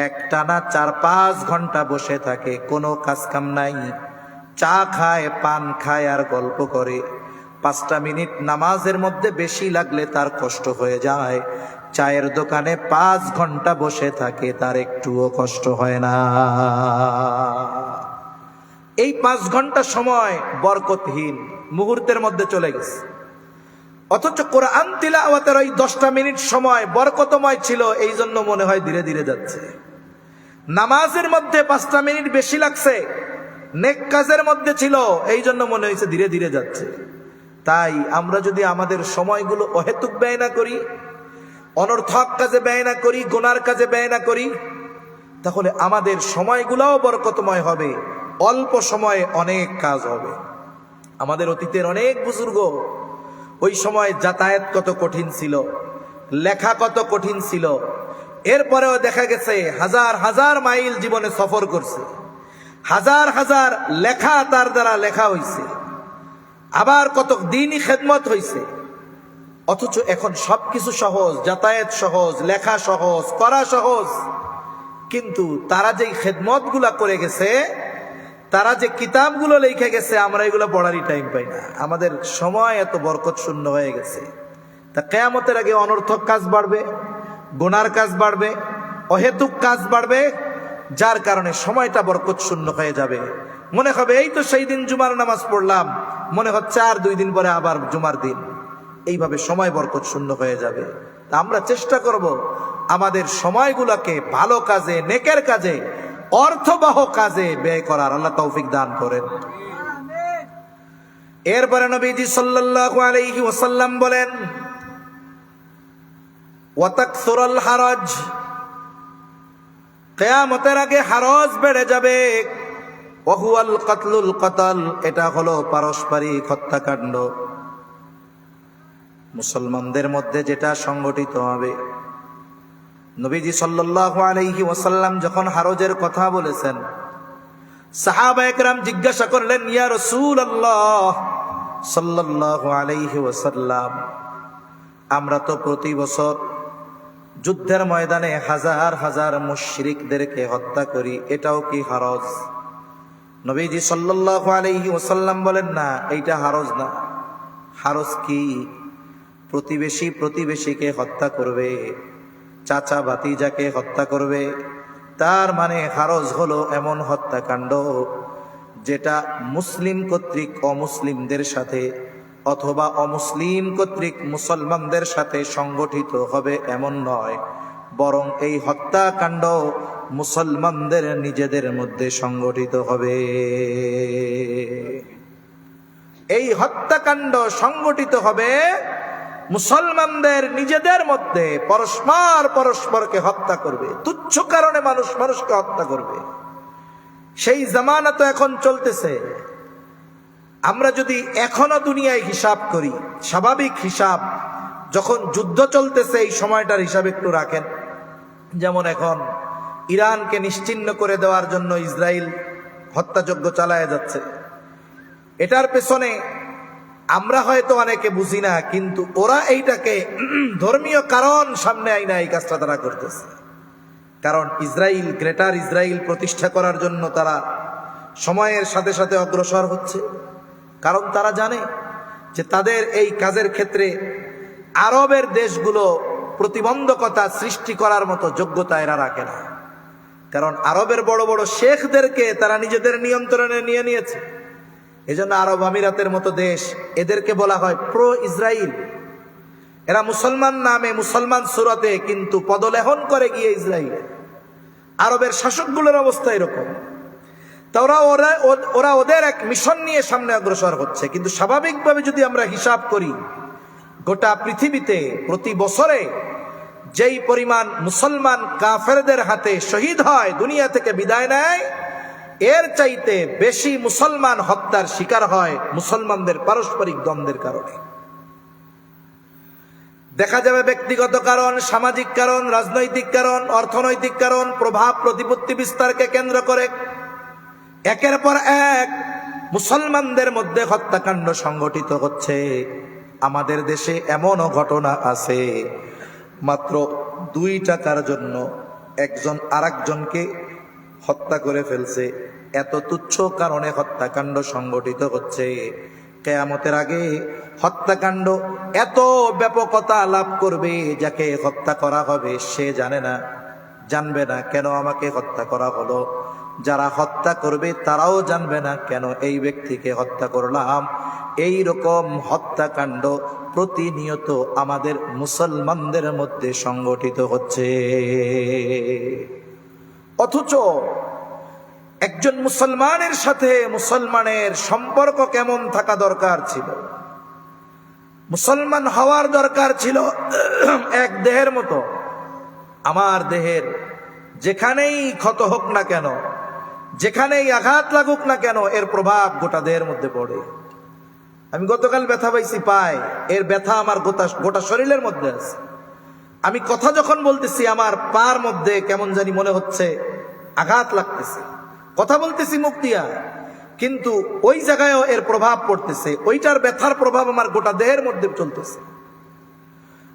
একটানা 4-5 ঘন্টা বসে থাকে, কোনো কাজকাম নাই, চা খায়, পান খায় আর গল্প করে, 5টা মিনিট নামাজের মধ্যে বেশি লাগলে তার কষ্ট হয়ে যায়। চায়ের দোকানে 5 ঘন্টা বসে থাকে, তার একটুও কষ্ট হয় না। এই 5 ঘন্টা সময় বরকতহীন, মুহূর্তের মধ্যে চলে গেছে। অথচ কোরআন তিলাওয়াতের ওই 10টা মিনিট সময় বরকতময় ছিল, এই জন্য মনে হয় ধীরে ধীরে যাচ্ছে। নামাজের মধ্যে 5টা মিনিট বেশি লাগছে, নেক কাজের মধ্যে ছিল, এই জন্য মনে হয়েছে ধীরে ধীরে যাচ্ছে। তাই আমরা যদি আমাদের সময়গুলো অহেতুক ব্যয় না করি, অনর্থক কাজে ব্যয় না করি, গুনার কাজে ব্যয় না করি, তাহলে আমাদের সময়গুলোও বরকতময় হবে, অল্প সময়ে অনেক কাজ হবে। আমাদের অতীতের অনেক বুজুর্গ, ওই সময় যাতায়াত কত কঠিন ছিল, লেখা কত কঠিন ছিল, এরপরেও দেখা গেছে হাজার হাজার মাইল জীবনে সফর করছে, হাজার হাজার লেখা তার দ্বারা লেখা হয়েছে, আবার কত দিনই খেদমত হয়েছে। অথচ এখন সবকিছু সহজ, যাতায়াত সহজ, লেখা সহজ, করা সহজ। কিন্তু তারা যে খেদমত গুলা করে গেছে, তারা যে কিতাবগুলো লিখে গেছে, আমরা এগুলো পড়ারই টাইম পাই না। আমাদের সময় এত বরকত শূন্য হয়ে গেছে। তা কিয়ামতের আগে অনর্থক কাজ বাড়বে, গুনার কাজ বাড়বে, অহেতুক কাজ বাড়বে, যার কারণে সময়টা বরকত শূন্য হয়ে যাবে। মনে হবে এই তো সেই দিন জুমার নামাজ পড়লাম, মনে হচ্ছে আর 2 দিন পরে আবার জুমার দিন। এইভাবে সময় বরকত শূন্য হয়ে যাবে। তা আমরা চেষ্টা করব আমাদের সময়গুলোকে ভালো কাজে, নেকের কাজে, অর্থবহ কাজে ব্যয় করার। আল্লাহ তৌফিক দান করেন। এরপরে নবীজি সাল্লাল্লাহু আলাইহি ওয়াসাল্লাম বলেন, ওয়াতাকসুরুল হারাজ, কিয়ামতের আগে হারজ বেড়ে যাবে। ওয়াহুয়াল কাতলুল কতল, এটা হলো পারস্পরিক হত্যাকাণ্ড। মুসলমানদের মধ্যে যেটা সংগঠিত হবে। নবীজি সাল্লাল্লাহু আলাইহি ওয়াসাল্লাম যখন হারজের কথা বলেছেন, সাহাবায়ে কেরাম জিজ্ঞাসা করলেন, ইয়া রাসূলুল্লাহ সাল্লাল্লাহু আলাইহি ওয়াসাল্লাম, আমরা তো প্রতি বছর যুদ্ধের ময়দানে হাজার হাজার মুশরিকদেরকে হত্যা করি, এটাও কি হারজ? নবীজি সাল্লাল্লাহু আলাইহি ওয়াসাল্লাম বলেন, না, এইটা হারজ না। হারজ কি? প্রতিবেশী প্রতিবেশীকে হত্যা করবে, চাচা ভাতিজাকে হত্যা করবে, তার মানে হারজ হলো এমন হত্যাকাণ্ড যেটা মুসলিম কর্তৃক অমুসলিমদের সাথে অথবা অমুসলিম কর্তৃক মুসলমানদের সাথে সংগঠিত হবে এমন নয়, বরং এই হত্যাকাণ্ড মুসলমানদের নিজেদের মধ্যে সংগঠিত হবে। এই হত্যাকাণ্ড সংগঠিত হবে মুসলমানদের নিজেদের মধ্যে, পরস্পর পরস্পরকে হত্যা করবে, তুচ্ছ কারণে মানুষ মানুষকে হত্যা করবে। সেই জামানা তো এখন চলতেছে। আমরা যদি এখনো দুনিয়ায় হিসাব করি, স্বাভাবিক হিসাব, যখন যুদ্ধ চলতেছে এই সময়টার হিসাব একটু রাখেন। যেমন এখন ইরানকে নিশ্চিহ্ন করে দেওয়ার জন্য ইসরায়েল হত্যাযজ্ঞ চালায় যাচ্ছে। এটার পেছনে আমরা হয়তো অনেকে বুঝি না, কিন্তু ওরা এইটাকে ধর্মীয় কারণ সামনে আইনা এই কাজটা তারা করতেছে। কারণ ইসরায়েল, গ্রেটার ইসরায়েল প্রতিষ্ঠা করার জন্য তারা সময়ের সাথে সাথে অগ্রসর হচ্ছে। কারণ তারা জানে যে তাদের এই কাজের ক্ষেত্রে আরবের দেশগুলো প্রতিবন্ধকতা সৃষ্টি করার মতো যোগ্যতা এরা রাখে না। কারণ আরবের বড় বড় শেখদেরকে তারা নিজেদের নিয়ন্ত্রণে নিয়ে নিয়েছে। এজন্য আরব আমিরাতের মতো দেশ, এদেরকে বলা হয় প্রো ইসরায়েল। এরা মুসলমান নামে, মুসলমান সুরতে, কিন্তু পদলেহন করে গিয়ে ইসরায়েল। আরবের শাসকগুলোর অবস্থা এরকম। তা ওরা ওদের এক মিশন নিয়ে সামনে অগ্রসর হচ্ছে। কিন্তু স্বাভাবিকভাবে যদি আমরা হিসাব করি, গোটা পৃথিবীতে প্রতি বছরে যেই পরিমাণ মুসলমান কাফেরদের হাতে শহীদ হয়, দুনিয়া থেকে বিদায় নেয়, এর চাইতে বেশি মুসলমান হত্যার শিকার হয় মুসলমানদের পারস্পরিক দ্বন্দ্বের কারণে। দেখা যাবে ব্যক্তিগত কারণ, সামাজিক কারণ, রাজনৈতিক কারণ, অর্থনৈতিক কারণ, প্রভাব প্রতিপত্তি বিস্তারকে কেন্দ্র করে একের পর এক মুসলমানদের মধ্যে হত্যাকাণ্ড সংঘটিত হচ্ছে। আমাদের দেশে এমনও ঘটনা আছে, মাত্র 2 টাকার জন্য একজন আরেকজনকে হত্যা করে ফেলছে। এত তুচ্ছ কারণে হত্যাকাণ্ড সংঘটিত হচ্ছে। কিয়ামতের আগে হত্যাকাণ্ড এত ব্যাপকতা লাভ করবে, যাকে হত্যা করা হবে সে জানবে না কেন আমাকে হত্যা করা হলো। যারা হত্যা করবে তারাও জানবে না কেন এই ব্যক্তিকে হত্যা করলাম। এই রকম হত্যাকাণ্ড প্রতিনিয়ত আমাদের মুসলমানদের মধ্যে সংগঠিত হচ্ছে। অথচ একজন মুসলমানের সাথে মুসলমানের সম্পর্ক কেমন থাকা দরকার ছিল? মুসলমান হওয়ার দরকার ছিল এক দেহের মতো। আমার দেহের যেখানেই ক্ষত হোক না কেন, যেখানেই আঘাত লাগুক না কেন, এর প্রভাব গোটা দেহের মধ্যে পড়ে। আমি গতকাল ব্যথা পাইছি পায়, এর ব্যথা আমার গোটা শরীরের মধ্যে আছে। আমি কথা যখন বলতেছি আমার পার মধ্যে কেমন জানি মনে হচ্ছে আঘাত লাগতেছে। কথা বলতেছি মুখ দিয়া, কিন্তু ওই জায়গায়ও এর প্রভাব পড়তেছে। ওইটার ব্যথার প্রভাব আমার গোটা দেহের মধ্যে চলতেছে।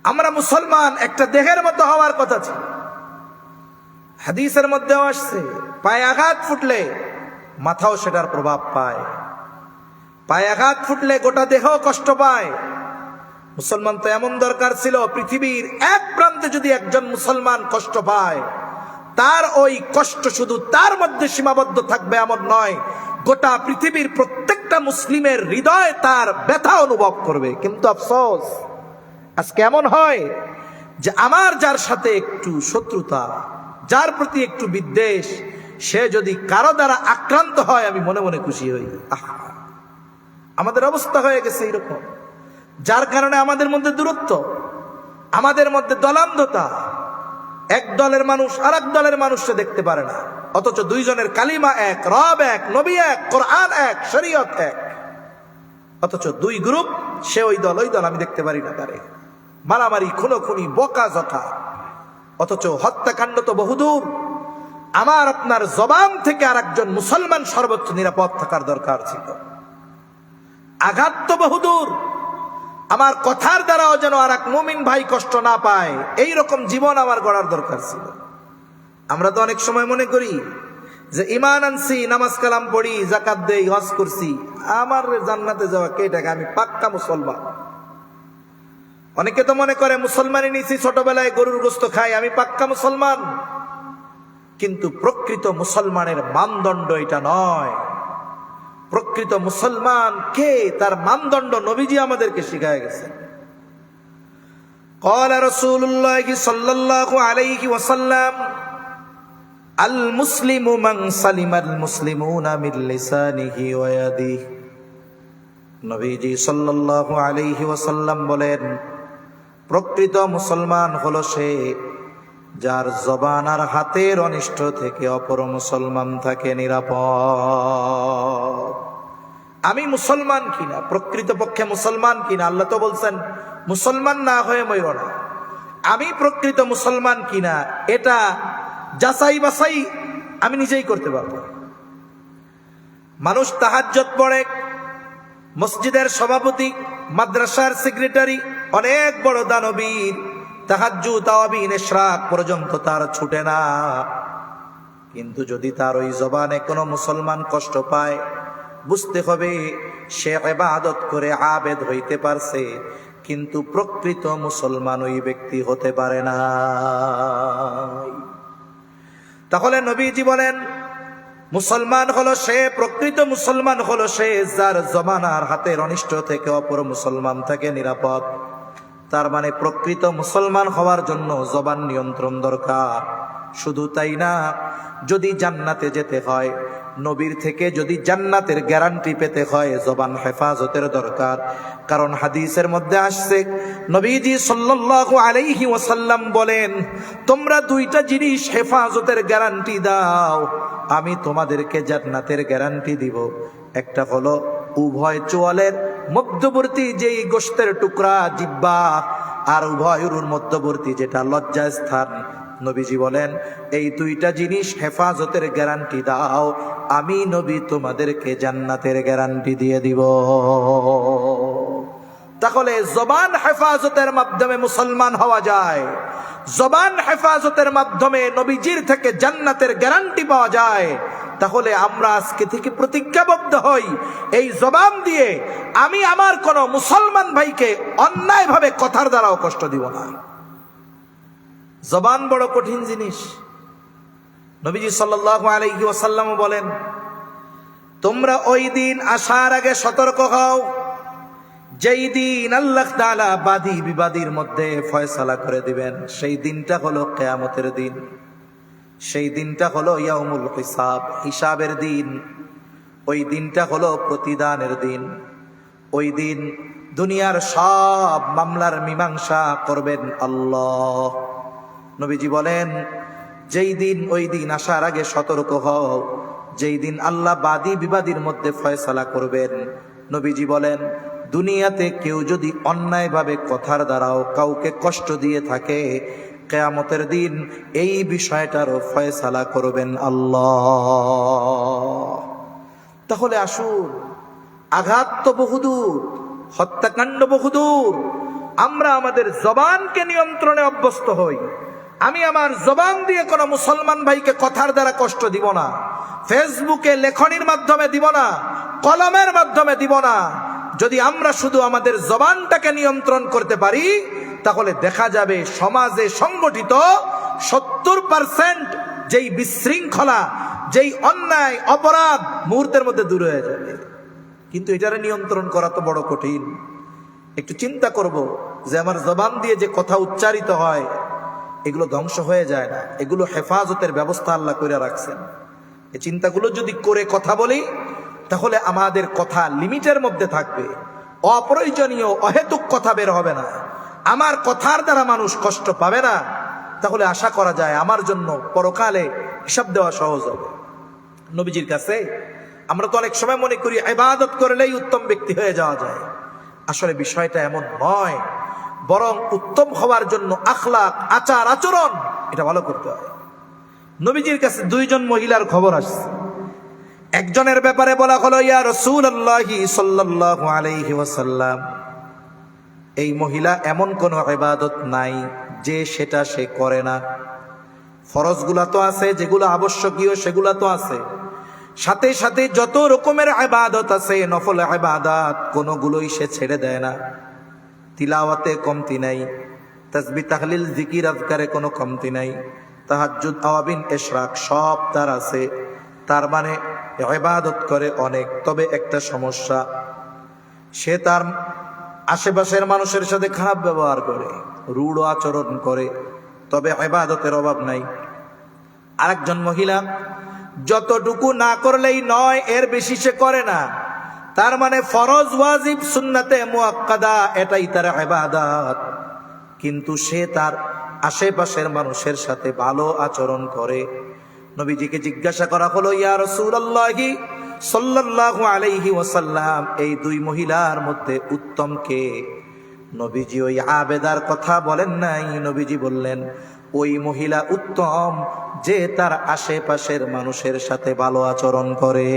আমরা মুসলমান একটা দেহের মতো হওয়ার কথা ছিল। হাদিসের মধ্যেও আসছে, পায়ে আঘাত ফুটলে মাথাও সেটার প্রভাব পায়। পায়ে আঘাত ফুটলে গোটা দেহ কষ্ট পায়। মুসলমান তো এমন দরকার ছিল, পৃথিবীর এক প্রান্তে যদি একজন মুসলমান কষ্ট পায়, তার ওই কষ্ট শুধু তার মধ্যে সীমাবদ্ধ থাকবে এমন নয়, গোটা পৃথিবীর প্রত্যেকটা মুসলিমের হৃদয় তার ব্যথা অনুভব করবে। কিন্তু আফসোস, আজকে এমন হয় যে আমার যার সাথে একটু শত্রুতা, যার প্রতি একটু বিদ্বেষ, সে যদি কারো দ্বারা আক্রান্ত হয় আমি মনে মনে খুশি হই। আমাদের অবস্থা হয়ে গেছে এরকম, যার কারণে আমাদের মধ্যে দূরত্ব, আমাদের মধ্যে দলান্ধতা। এক দলের মানুষ আর এক দলের মানুষকে দেখতে পারে না, অথচ দুইজনের কালিমা এক, রব এক, নবী এক, কোরআন এক, শরীয়ত এক। অথচ দুই গ্রুপ, সে ওই দল আমি দেখতে পারি না তারে। মারামারি, খুনোখুনি, বকাঝকা। অথচ হত্যাকাণ্ড তো বহুদূর। আমার আপনার জবান থেকে আর একজন মুসলমান সর্বোচ্চ নিরাপদ থাকার দরকার ছিল। আঘাত তো বহুদূর, আমার কথার দ্বারাও যেন আর এক মুমিন ভাই কষ্ট না পায়, এই রকম জীবন আমার গড়ার দরকার ছিল। আমরা তো অনেক সময় মনে করি যে ইমান আনছি, নামাজ কালাম পড়ি, যাকাত দেই, হজ করছি, আমার জান্নাতে যাওয়া কে টাকা, আমি পাক্কা মুসলমান। অনেকে তো মনে করে মুসলমানই নিছি, ছোটবেলায় গরুর গোস্ত খাই, আমি পাক্কা মুসলমান। কিন্তু প্রকৃত মুসলমানের মানদণ্ড এটা নয়। প্রকৃত মুসলমান কে, তার মানদণ্ড নবীজি আমাদেরকে শিখায় গেছেন। قال رسول الله صلى الله عليه وسلم المسلم من سلم المسلمون من لسانه ويده। নবীজি সাল্লাল্লাহু আলাইহি ওয়াসাল্লাম বলেন, প্রকৃত মুসলমান হলো সে যার জবান আর হাতের অনিষ্ট থেকে অপর মুসলমান থাকে নিরাপদ। আমি মুসলমান কিনা, প্রকৃতপক্ষে মুসলমান কিনা, আল্লাহ তো বলছেন মুসলমান না হয়ে মরো না। আমি প্রকৃত মুসলমান কিনা এটা যাচাই বাছাই আমি নিজেই করতে পারবো। মানুষ তাহাজ্জুদ পড়ে, মসজিদের সভাপতি, মাদ্রাসার সেক্রেটারি, অনেক বড় দানবীর, তাহাজ্জুদ, তাওয়াবিন, ইশরাক পর্যন্ত তার ছুটে না। কিন্তু যদি তার ওই জবানে কোনো মুসলমান কষ্ট পায়, বুঝতে হবে সে ইবাদত করে আবেদ হইতে পারছে, কিন্তু প্রকৃত মুসলমান ওই ব্যক্তি হতে পারে না। তাহলে নবীজি বলেন, মুসলমান হলো সে, প্রকৃত মুসলমান হলো সে যার জবানার হাতের অনিষ্ট থেকে অপর মুসলমান থেকে নিরাপদ। তার মানে প্রকৃত মুসলমান হওয়ার জন্য জবান নিয়ন্ত্রণ দরকার। শুধু তাই না, যদি জান্নাতে যেতে হয় নবীর থেকে যদি জান্নাতের গ্যারান্টি পেতে হয় জবান হেফাজতের দরকার। কারণ হাদিসের মধ্যে আসছে নবীজি সাল্লাল্লাহু আলাইহি ওয়াসাল্লাম বলেন, তোমরা দুইটা জিনিস হেফাজতের গ্যারান্টি দাও, আমি তোমাদেরকে জান্নাতের গ্যারান্টি দিব। একটা হলো উভয় চোয়ালের মধ্যবর্তী যেই গোশতের টুকরা জিহ্বা, আর উভয়ের মধ্যবর্তী যেটা লজ্জা স্থান। নবীজি বলেন, এই দুইটা জিনিস হেফাজতের গ্যারান্টি দাও, আমি নবী তোমাদেরকে জান্নাতের গ্যারান্টি দিয়ে দিব। তাহলে জবান হেফাজতের মাধ্যমে মুসলমান হওয়া যায়, জবান হেফাজতের মাধ্যমে নবীজির থেকে জান্নাতের গ্যারান্টি পাওয়া যায়। তাহলে আমরা আজকে থেকে প্রতিজ্ঞাবদ্ধ হই, এই জবান দিয়ে আমি আমার কোন মুসলমান ভাইকে অন্যায়ভাবে কথার দ্বারাও কষ্ট দিব না। জবান বড় কঠিন জিনিস। নবীজি সাল্লাল্লাহু আলাইহি ওয়াসাল্লাম বলেন, তোমরা ওই দিন আসার আগে সতর্ক হও যেই দিন আল্লাহ তাআলা বাদী বিবাদীর মধ্যে ফয়সালা করে দিবেন। সেই দিনটা হলো কিয়ামতের দিন, সেই দিনটা হলো ইয়াউমুল হিসাব, হিসাবের দিন। ওই দিনটা হলো প্রতিদানের দিন। ওই দিন দুনিয়ার সব মামলার মীমাংসা করবেন আল্লাহ। নবীজি বলেন, যেই দিন ওই দিন আসার আগে সতর্ক হও, যেই দিন আল্লাহ বাদী বিবাদীর মধ্যে ফয়সালা করবেন। নবীজি বলেন, দুনিয়াতে কেউ যদি অন্যায়ভাবে কথার দ্বারাও কাউকে কষ্ট দিয়ে থাকে, কিয়ামতের দিন এই বিষয়টারও ফয়সালা করবেন আল্লাহ। তাহলে আসুন, আঘাত তো বহুদূর, হত্যাকাণ্ড বহুদূর, আমরা আমাদের জবানকে নিয়ন্ত্রণে অভ্যস্ত হই। আমি আমার জবান দিয়ে কোনো মুসলমান ভাইকে কথার দ্বারা কষ্ট দিব না, ফেসবুকে লেখনির মাধ্যমে দিব না, কলমের মাধ্যমে দিব না। যদি আমরা শুধু আমাদের জবানটাকে নিয়ন্ত্রণ করতে পারি, তাহলে দেখা যাবে সমাজে সংগঠিত 70% যেই বিশৃঙ্খলা, যেই অন্যায় অপরাধ মুহূর্তের মধ্যে দূর হয়ে যাবে। কিন্তু এটারে নিয়ন্ত্রণ করা তো বড় কঠিন। একটু চিন্তা করব যে আমার জবান দিয়ে যে কথা উচ্চারিত হয়, এগুলো ধ্বংস হয়ে যায় না, এগুলো হেফাজতের ব্যবস্থা আল্লাহ করে রাখছেন। এই চিন্তাগুলো যদি করে কথা বলি, তাহলে আমাদের কথা লিমিটের মধ্যে থাকবে, অপ্রয়োজনীয় অহেতুক কথা বের হবে না, আমার কথার দ্বারা মানুষ কষ্ট পাবে না। তাহলে আশা করা যায় আমার জন্য পরকালে হিসাব দেওয়া সহজ হবে। নবীজির কাছে আমরা তো অনেক সময় মনে করি ইবাদত করলেই উত্তম ব্যক্তি হয়ে যাওয়া যায়। আসলে বিষয়টা এমন নয়, বরং উত্তম হওয়ার জন্য আখলাক, আচার আচরণ এটা ভালো করতে হয়। নবীজির কাছে দুইজন মহিলার খবর আসছে। একজনের ব্যাপারে বলা হলো, ইয়া রাসূলুল্লাহি সাল্লাল্লাহু আলাইহি ওয়াসাল্লাম, এই মহিলা এমন কোন ইবাদত নাই যে সেটা সে করে না। ফরজগুলা তো আছে, যেগুলো আবশ্যকীয় সেগুলা তো আছে, সাথে সাথে যত রকমের ইবাদত আছে, নফল ইবাদত, কোনগুলোই সে ছেড়ে দেয় না। তিলাওয়াতে কমতি নাই, তাসবিহ তাহলিল জিকির আজকারে কোনো কমতি নাই, তাহাজ্জুদ আওয়াবিন ইশরাক সব তার আছে। তার মানে ইবাদত করে অনেক। তবে একটা সমস্যা, সে তার আশেপাশের মানুষের সাথে খারাপ ব্যবহার করে, রূঢ় আচরণ করে, তবে ইবাদতের অভাব নাই। আরেকজন মহিলা যতটুকু না করলেই নয়, এর বেশি সে করে না। তার মানে ফরজ, ওয়াজিব, সুন্নাতে মুআক্কাদা এটাই তার ইবাদত, কিন্তু সে তার আশেপাশের মানুষের সাথে ভালো আচরণ করে। নবীজিকে জিজ্ঞাসা করা হলো, ইয়া রাসূলুল্লাহি সাল্লাল্লাহু আলাইহি ওয়াসাল্লাম, এই দুই মহিলার মধ্যে উত্তম কে? নবীজি ওই আবেদার কথা বলেন নাই, নবীজি বললেন ওই মহিলা উত্তম যে তার আশেপাশের মানুষের সাথে ভালো আচরণ করে।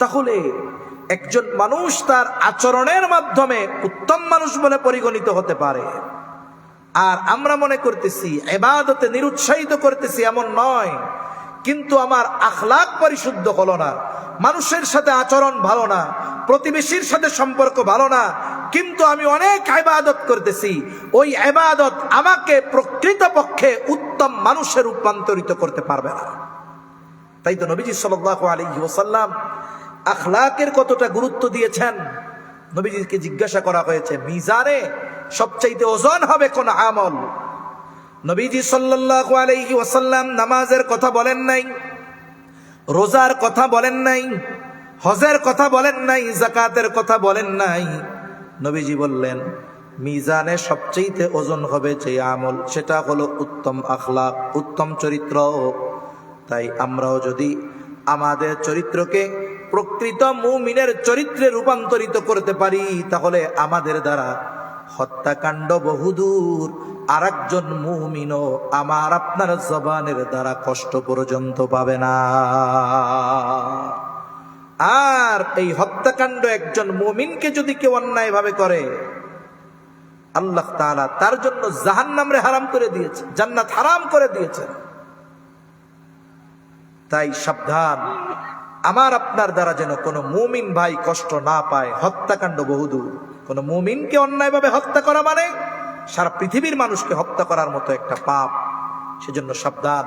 তাহলে একজন মানুষ তার আচরণের মাধ্যমে উত্তম মানুষ বলে পরিগণিত হতে পারে। আর আমরা মনে করতেছি ইবাদতে নিরুৎসাহিত করতেছি, এমন নয়, কিন্তু আমার আখলাক পরিশুদ্ধ হলো না, মানুষের সাথে আচরণ ভালো না, প্রতিবেশীর সাথে সম্পর্ক ভালো না, কিন্তু আমি অনেক ইবাদত করতেছি, ওই ইবাদত আমাকে প্রকৃতপক্ষে উত্তম মানুষে রূপান্তরিত করতে পারবে না। তাই তো নবীজি সাল্লাল্লাহু আলাইহি ওয়াসাল্লাম আখলাকের কতটা গুরুত্ব দিয়েছেন। নবীজিকে জিজ্ঞাসা করা হয়েছে, মিজানে সবচাইতে ওজন হবে কোন আমল? নবীজি সাল্লাল্লাহু আলাইহি ওয়াসাল্লাম নামাজের কথা বলেন নাই, রোজার কথা বলেন নাই, হজের কথা বলেন নাই, যাকাতের কথা বলেন নাই। নবীজি বললেন মিজানে সবচেয়ে ওজন হবে যে আমল, সেটা হলো উত্তম আখলাক, উত্তম চরিত্র। তাই আমরাও যদি আমাদের চরিত্রকে প্রকৃত মুমিনের চরিত্রে রূপান্তরিত করতে পারি, তাহলে আমাদের দ্বারা হত্যাকাণ্ড বহুদূর, আর একজন মুমিনও আমার আপনার জবানের দ্বারা কষ্ট পর্যন্ত পাবে না। আর এই হত্যাকাণ্ড একজন মুমিনকে যদি কেউ অন্যায় ভাবে করে, আল্লাহ তাআলা তার জন্য জাহান্নামরে হারাম করে দিয়েছে, জান্নাত হারাম করে দিয়েছেন। তাই সাবধান, আমার আপনার দ্বারা যেন কোনো মুমিন ভাই কষ্ট না পায়। হত্যাকাণ্ড বহুদূর। কোনো মুমিনকে অন্যায়ভাবে হত্যা করা মানে সারা পৃথিবীর মানুষকে হত্যা করার মতো একটা পাপ। সেজন্য সাবধান,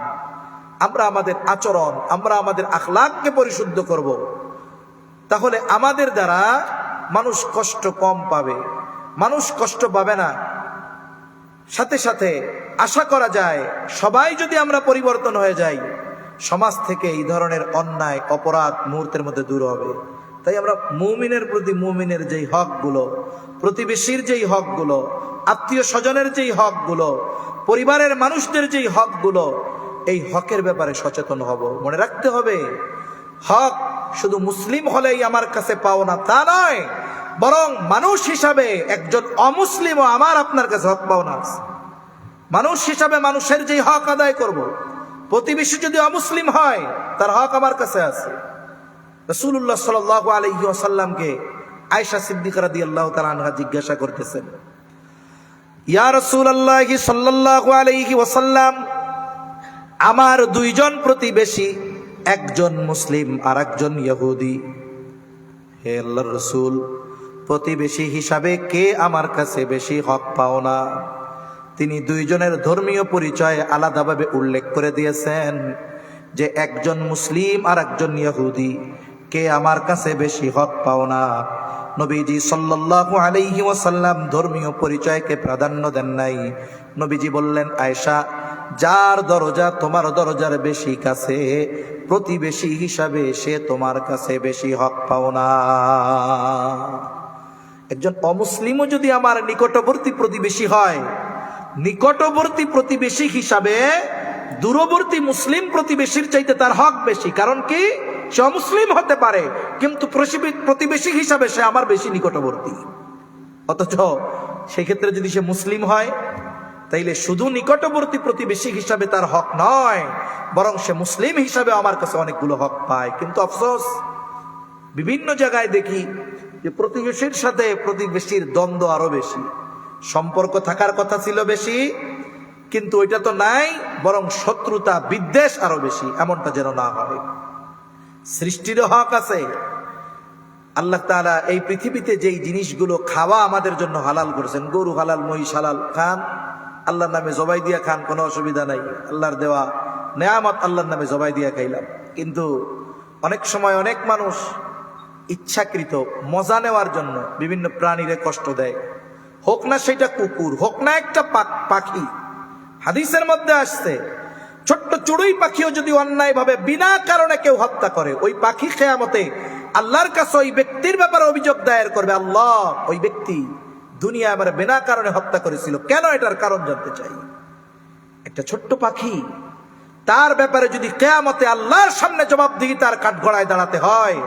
আমরা আমাদের আচরণ, আমরা আমাদের আখলাককে পরিশুদ্ধ করব, তাহলে আমাদের দ্বারা মানুষ কষ্ট কম পাবে, মানুষ কষ্ট পাবে না। সাথে সাথে আশা করা যায় সবাই যদি আমরা পরিবর্তন হয়ে যাই, সমাজ থেকে এই ধরনের অন্যায় অপরাধ মুহূর্তের মধ্যে দূর হবে। তাই আমরা মুমিনের প্রতি মুমিনের যেই হকগুলো, প্রতিবেশীর যেই হকগুলো, আত্মীয় স্বজনের যেই হকগুলো, পরিবারের মানুষদের যেই হকগুলো, এই হকের ব্যাপারে সচেতন হব। মনে রাখতে হবে, হক শুধু মুসলিম হলেই আমার কাছে পাও না তা নয়, বরং মানুষ হিসাবে একজন অমুসলিমও আমার আপনার কাছে হক পাও না। মানুষ হিসাবে মানুষের যেই হক আদায় করব, প্রতিবেশী যদি অমুসলিম হয় তার হক আমার কাছে আছে। রাসূলুল্লাহ সাল্লাল্লাহু আলাইহি ওয়াসাল্লামকে আয়েশা সিদ্দিকা রাদিয়াল্লাহু তাআলা আনহা জিজ্ঞাসা করতেছেন, ইয়া রাসূলুল্লাহ সাল্লাল্লাহু আলাইহি ওয়াসাল্লাম, আমার দুইজন প্রতিবেশী, একজন মুসলিম আর একজন ইহুদি। হে আল্লাহর রাসূল, প্রতিবেশী হিসাবে কে আমার কাছে বেশি হক পাও না? তিনি দুইজনের ধর্মীয় পরিচয় আলাদাভাবে উল্লেখ করে দিয়েছেন যে একজন মুসলিম আর একজন ইহুদি, কে আমার কাছে বেশি হক পাও না। নবীজি সাল্লাল্লাহু আলাইহি ওয়াসাল্লাম ধর্মীয় পরিচয়কে প্রাধান্য দেন নাই। নবীজি বললেন, আয়েশা, যার দরজা তোমার দরজার বেশি কাছে, প্রতিবেশী হিসাবে সে তোমার কাছে বেশি হক পাও না। একজন অমুসলিমও যদি আমার নিকটবর্তী প্রতিবেশী হয়, নিকটবর্তী প্রতিবেশী হিসাবে দূরবর্তী মুসলিম প্রতিবেশীর চাইতে তার হক বেশি। কারণ কি? সে অমুসলিম হতে পারে, কিন্তু প্রতিবেশী হিসাবে সে আমার বেশি নিকটবর্তী। অথচ সেই ক্ষেত্রে যদি সে মুসলিম হয়, তাইলে শুধু নিকটবর্তী প্রতিবেশী হিসাবে তার হক নয়, বরং সে মুসলিম হিসাবে আমার কাছে অনেকগুলো হক পায়। কিন্তু আফসোস, বিভিন্ন জায়গায় দেখি যে প্রতিবেশীর সাথে প্রতিবেশীর দ্বন্দ্ব আরো বেশি। সম্পর্ক থাকার কথা ছিল বেশি, কিন্তু ওইটা তো নাই, বরং শত্রুতা বিদ্বেষ আরো বেশি। এমনটা যেন না হয়। সৃষ্টিরও হক আছে। আল্লাহ তাআলা এই পৃথিবীতে যেই জিনিসগুলো খাওয়া আমাদের জন্য হালাল করেছেন, গরু হালাল, মহিষ হালাল, খান, আল্লাহর নামে জবাই দিয়া খান, কোনো অসুবিধা নাই। আল্লাহর দেওয়া নেয়ামত আল্লাহর নামে জবাই দিয়া খাইলাম। কিন্তু অনেক সময় অনেক মানুষ ইচ্ছাকৃত মজা নেওয়ার জন্য বিভিন্ন প্রাণীরে কষ্ট দেয়, হোক না সেটা কুকুর, হোক না একটা পাখি। হাদিসের মধ্যে আসছে, ছোট্ট চড়ুই পাখিও যদি অন্যায় ভাবে বিনা কারণে কেউ হত্যা করে, ওই পাখি কিয়ামতে আল্লাহর কাছে ওই ব্যক্তির ব্যাপারে অভিযোগ দায়ের করবে, আল্লাহ, ওই ব্যক্তি দুনিয়ায় আমার বিনা কারণে হত্যা করেছিল, কেন? এটার কারণ জানতে চাই। একটা ছোট্ট পাখি, তার ব্যাপারে যদি কিয়ামতে আল্লাহর সামনে জবাবদিহিতার কাঠগড়ায় দাঁড়াতে হয়,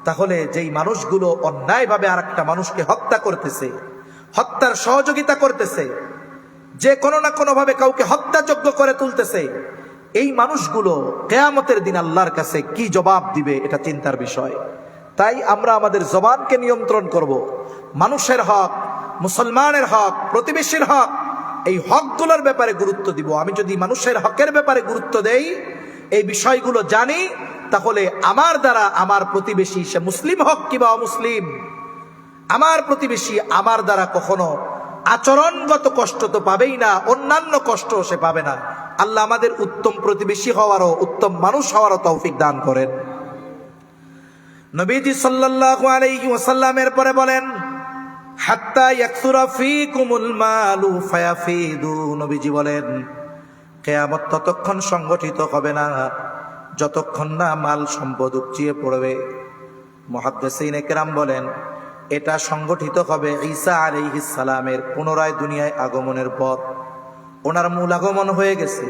তাহলে যেই মানুষগুলো অন্যায়ভাবে আর একটা মানুষকে হত্যা করতেছে, হত্যার সহযোগিতা করতেছে, যে কোনো না কোনো ভাবে কাউকে হত্যাযোগ্য করে তুলতেছে, এই মানুষগুলো কিয়ামতের দিন আল্লাহর কাছে কি জবাব দিবে, এটা চিন্তার বিষয়। তাই আমরা আমাদের জবানকে নিয়ন্ত্রণ করব। মানুষের হক, মুসলমানের হক, প্রতিবেশীর হক, এই হকগুলোর ব্যাপারে গুরুত্ব দিব। আমি যদি মানুষের হকের ব্যাপারে গুরুত্ব দেই, এই বিষয়গুলো জানি, তাহলে আমার দ্বারা আমার প্রতিবেশী, সে মুসলিম হোক কিংবা অমুসলিম, আমার প্রতিবেশী আমার দ্বারা কখনো আচরণগত কষ্ট তো পাবেই না, অন্যান্য কষ্ট সে পাবে না। আল্লাহ আমাদের উত্তম প্রতিবেশী হওয়ারও, উত্তম মানুষ হওয়ারও তৌফিক দান করেন। নবীজি সাল্লাল্লাহু আলাইহি ওয়াসাল্লামের পরে বলেন, হাত্তা ইয়াকসুরা ফীকুমুল মালু ফায়াফিদু। নবীজি বলেন, কিয়ামত ততক্ষণ সংগঠিত হবে না যতক্ষণ না মাল সম্পদ উপচিয়ে পড়বে। মুহাদ্দিসিনে কেরাম বলেন এটা সংগঠিত হবে ঈসা আলাইহিস সালামের পুনরায় দুনিয়ায় আগমনের পর। ওনার মূল আগমন হয়ে গেছে,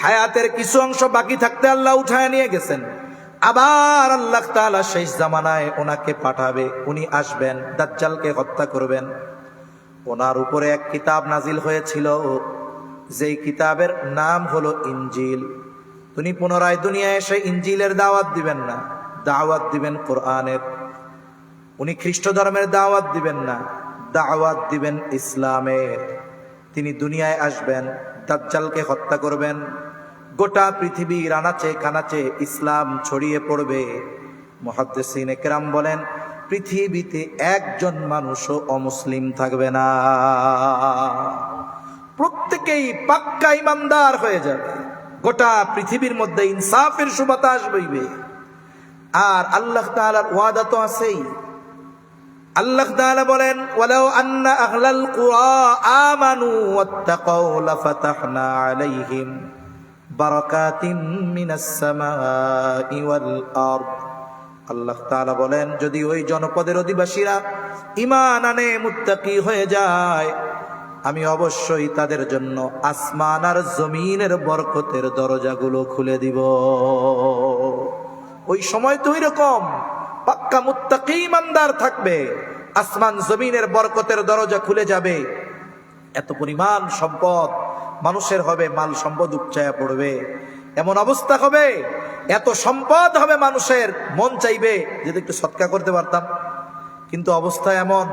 হায়াতের কিছু অংশ বাকি থাকতে আল্লাহ উঠায় নিয়ে গেছেন। আবার আল্লাহ তাআলা শেষ জামানায় ওনাকে পাঠাবে, উনি আসবেন, দাজ্জালকে হত্যা করবেন। ওনার উপরে এক কিতাব নাজিল হয়েছিল, যেই কিতাবের নাম হলো ইনজিল। তিনি পুনরায় দুনিয়ায় এসে ইনজিলের দাওয়াত দিবেন না, দাওয়াত দিবেন কোরআনের। উনি খ্রিস্ট ধর্মের দাওয়াত দিবেন না, দাওয়াত দিবেন ইসলামের। তিনি দুনিয়ায় আসবেন, দাজ্জালকে হত্যা করবেন, গোটা পৃথিবীর আনাচে কানাচে ইসলাম ছড়িয়ে পড়বে। মুহাদ্দিসিনে কেরাম বলেন পৃথিবীতে একজন মানুষও অমুসলিম থাকবে না, প্রত্যেকেই পাক্কা ইমানদার হয়ে যাবে। গোটা পৃথিবীর মধ্যে ইনসাফের সুবাতাস বইবে। আর আল্লাহ তাআলার ওয়াদা তো আছেই। আল্লাহ তাআলা বলেন ওয়ালাউ আন্না আহলাল কুরা আমানু ওয়াত্তাকাউ লাফাতাহনা আলাইহিম বারাকাতিন মিনাস সামাই ওয়াল আরদ। আল্লাহ তাআলা বলেন যদি ওই জনপদের অধিবাসীরা ঈমান আনে, মুত্তাকি হয়ে যায়, আমি অবশ্যই তাদের জন্য আসমান আর জমিনের বরকতের দরজাগুলো খুলে দিব। ওই সময় তো এরকম পাক্কা মুত্তাকি ইমানদার থাকবে, আসমান জমিনের বরকতের দরজা খুলে যাবে। এত পরিমাণ সম্পদ মানুষের হবে, মাল সম্পদ উপচায়া পড়বে, এমন অবস্থা হবে, এত সম্পদ হবে মানুষের মন চাইবে যদি একটু সৎকা করতে পারতাম। কিন্তু অবস্থা এমন,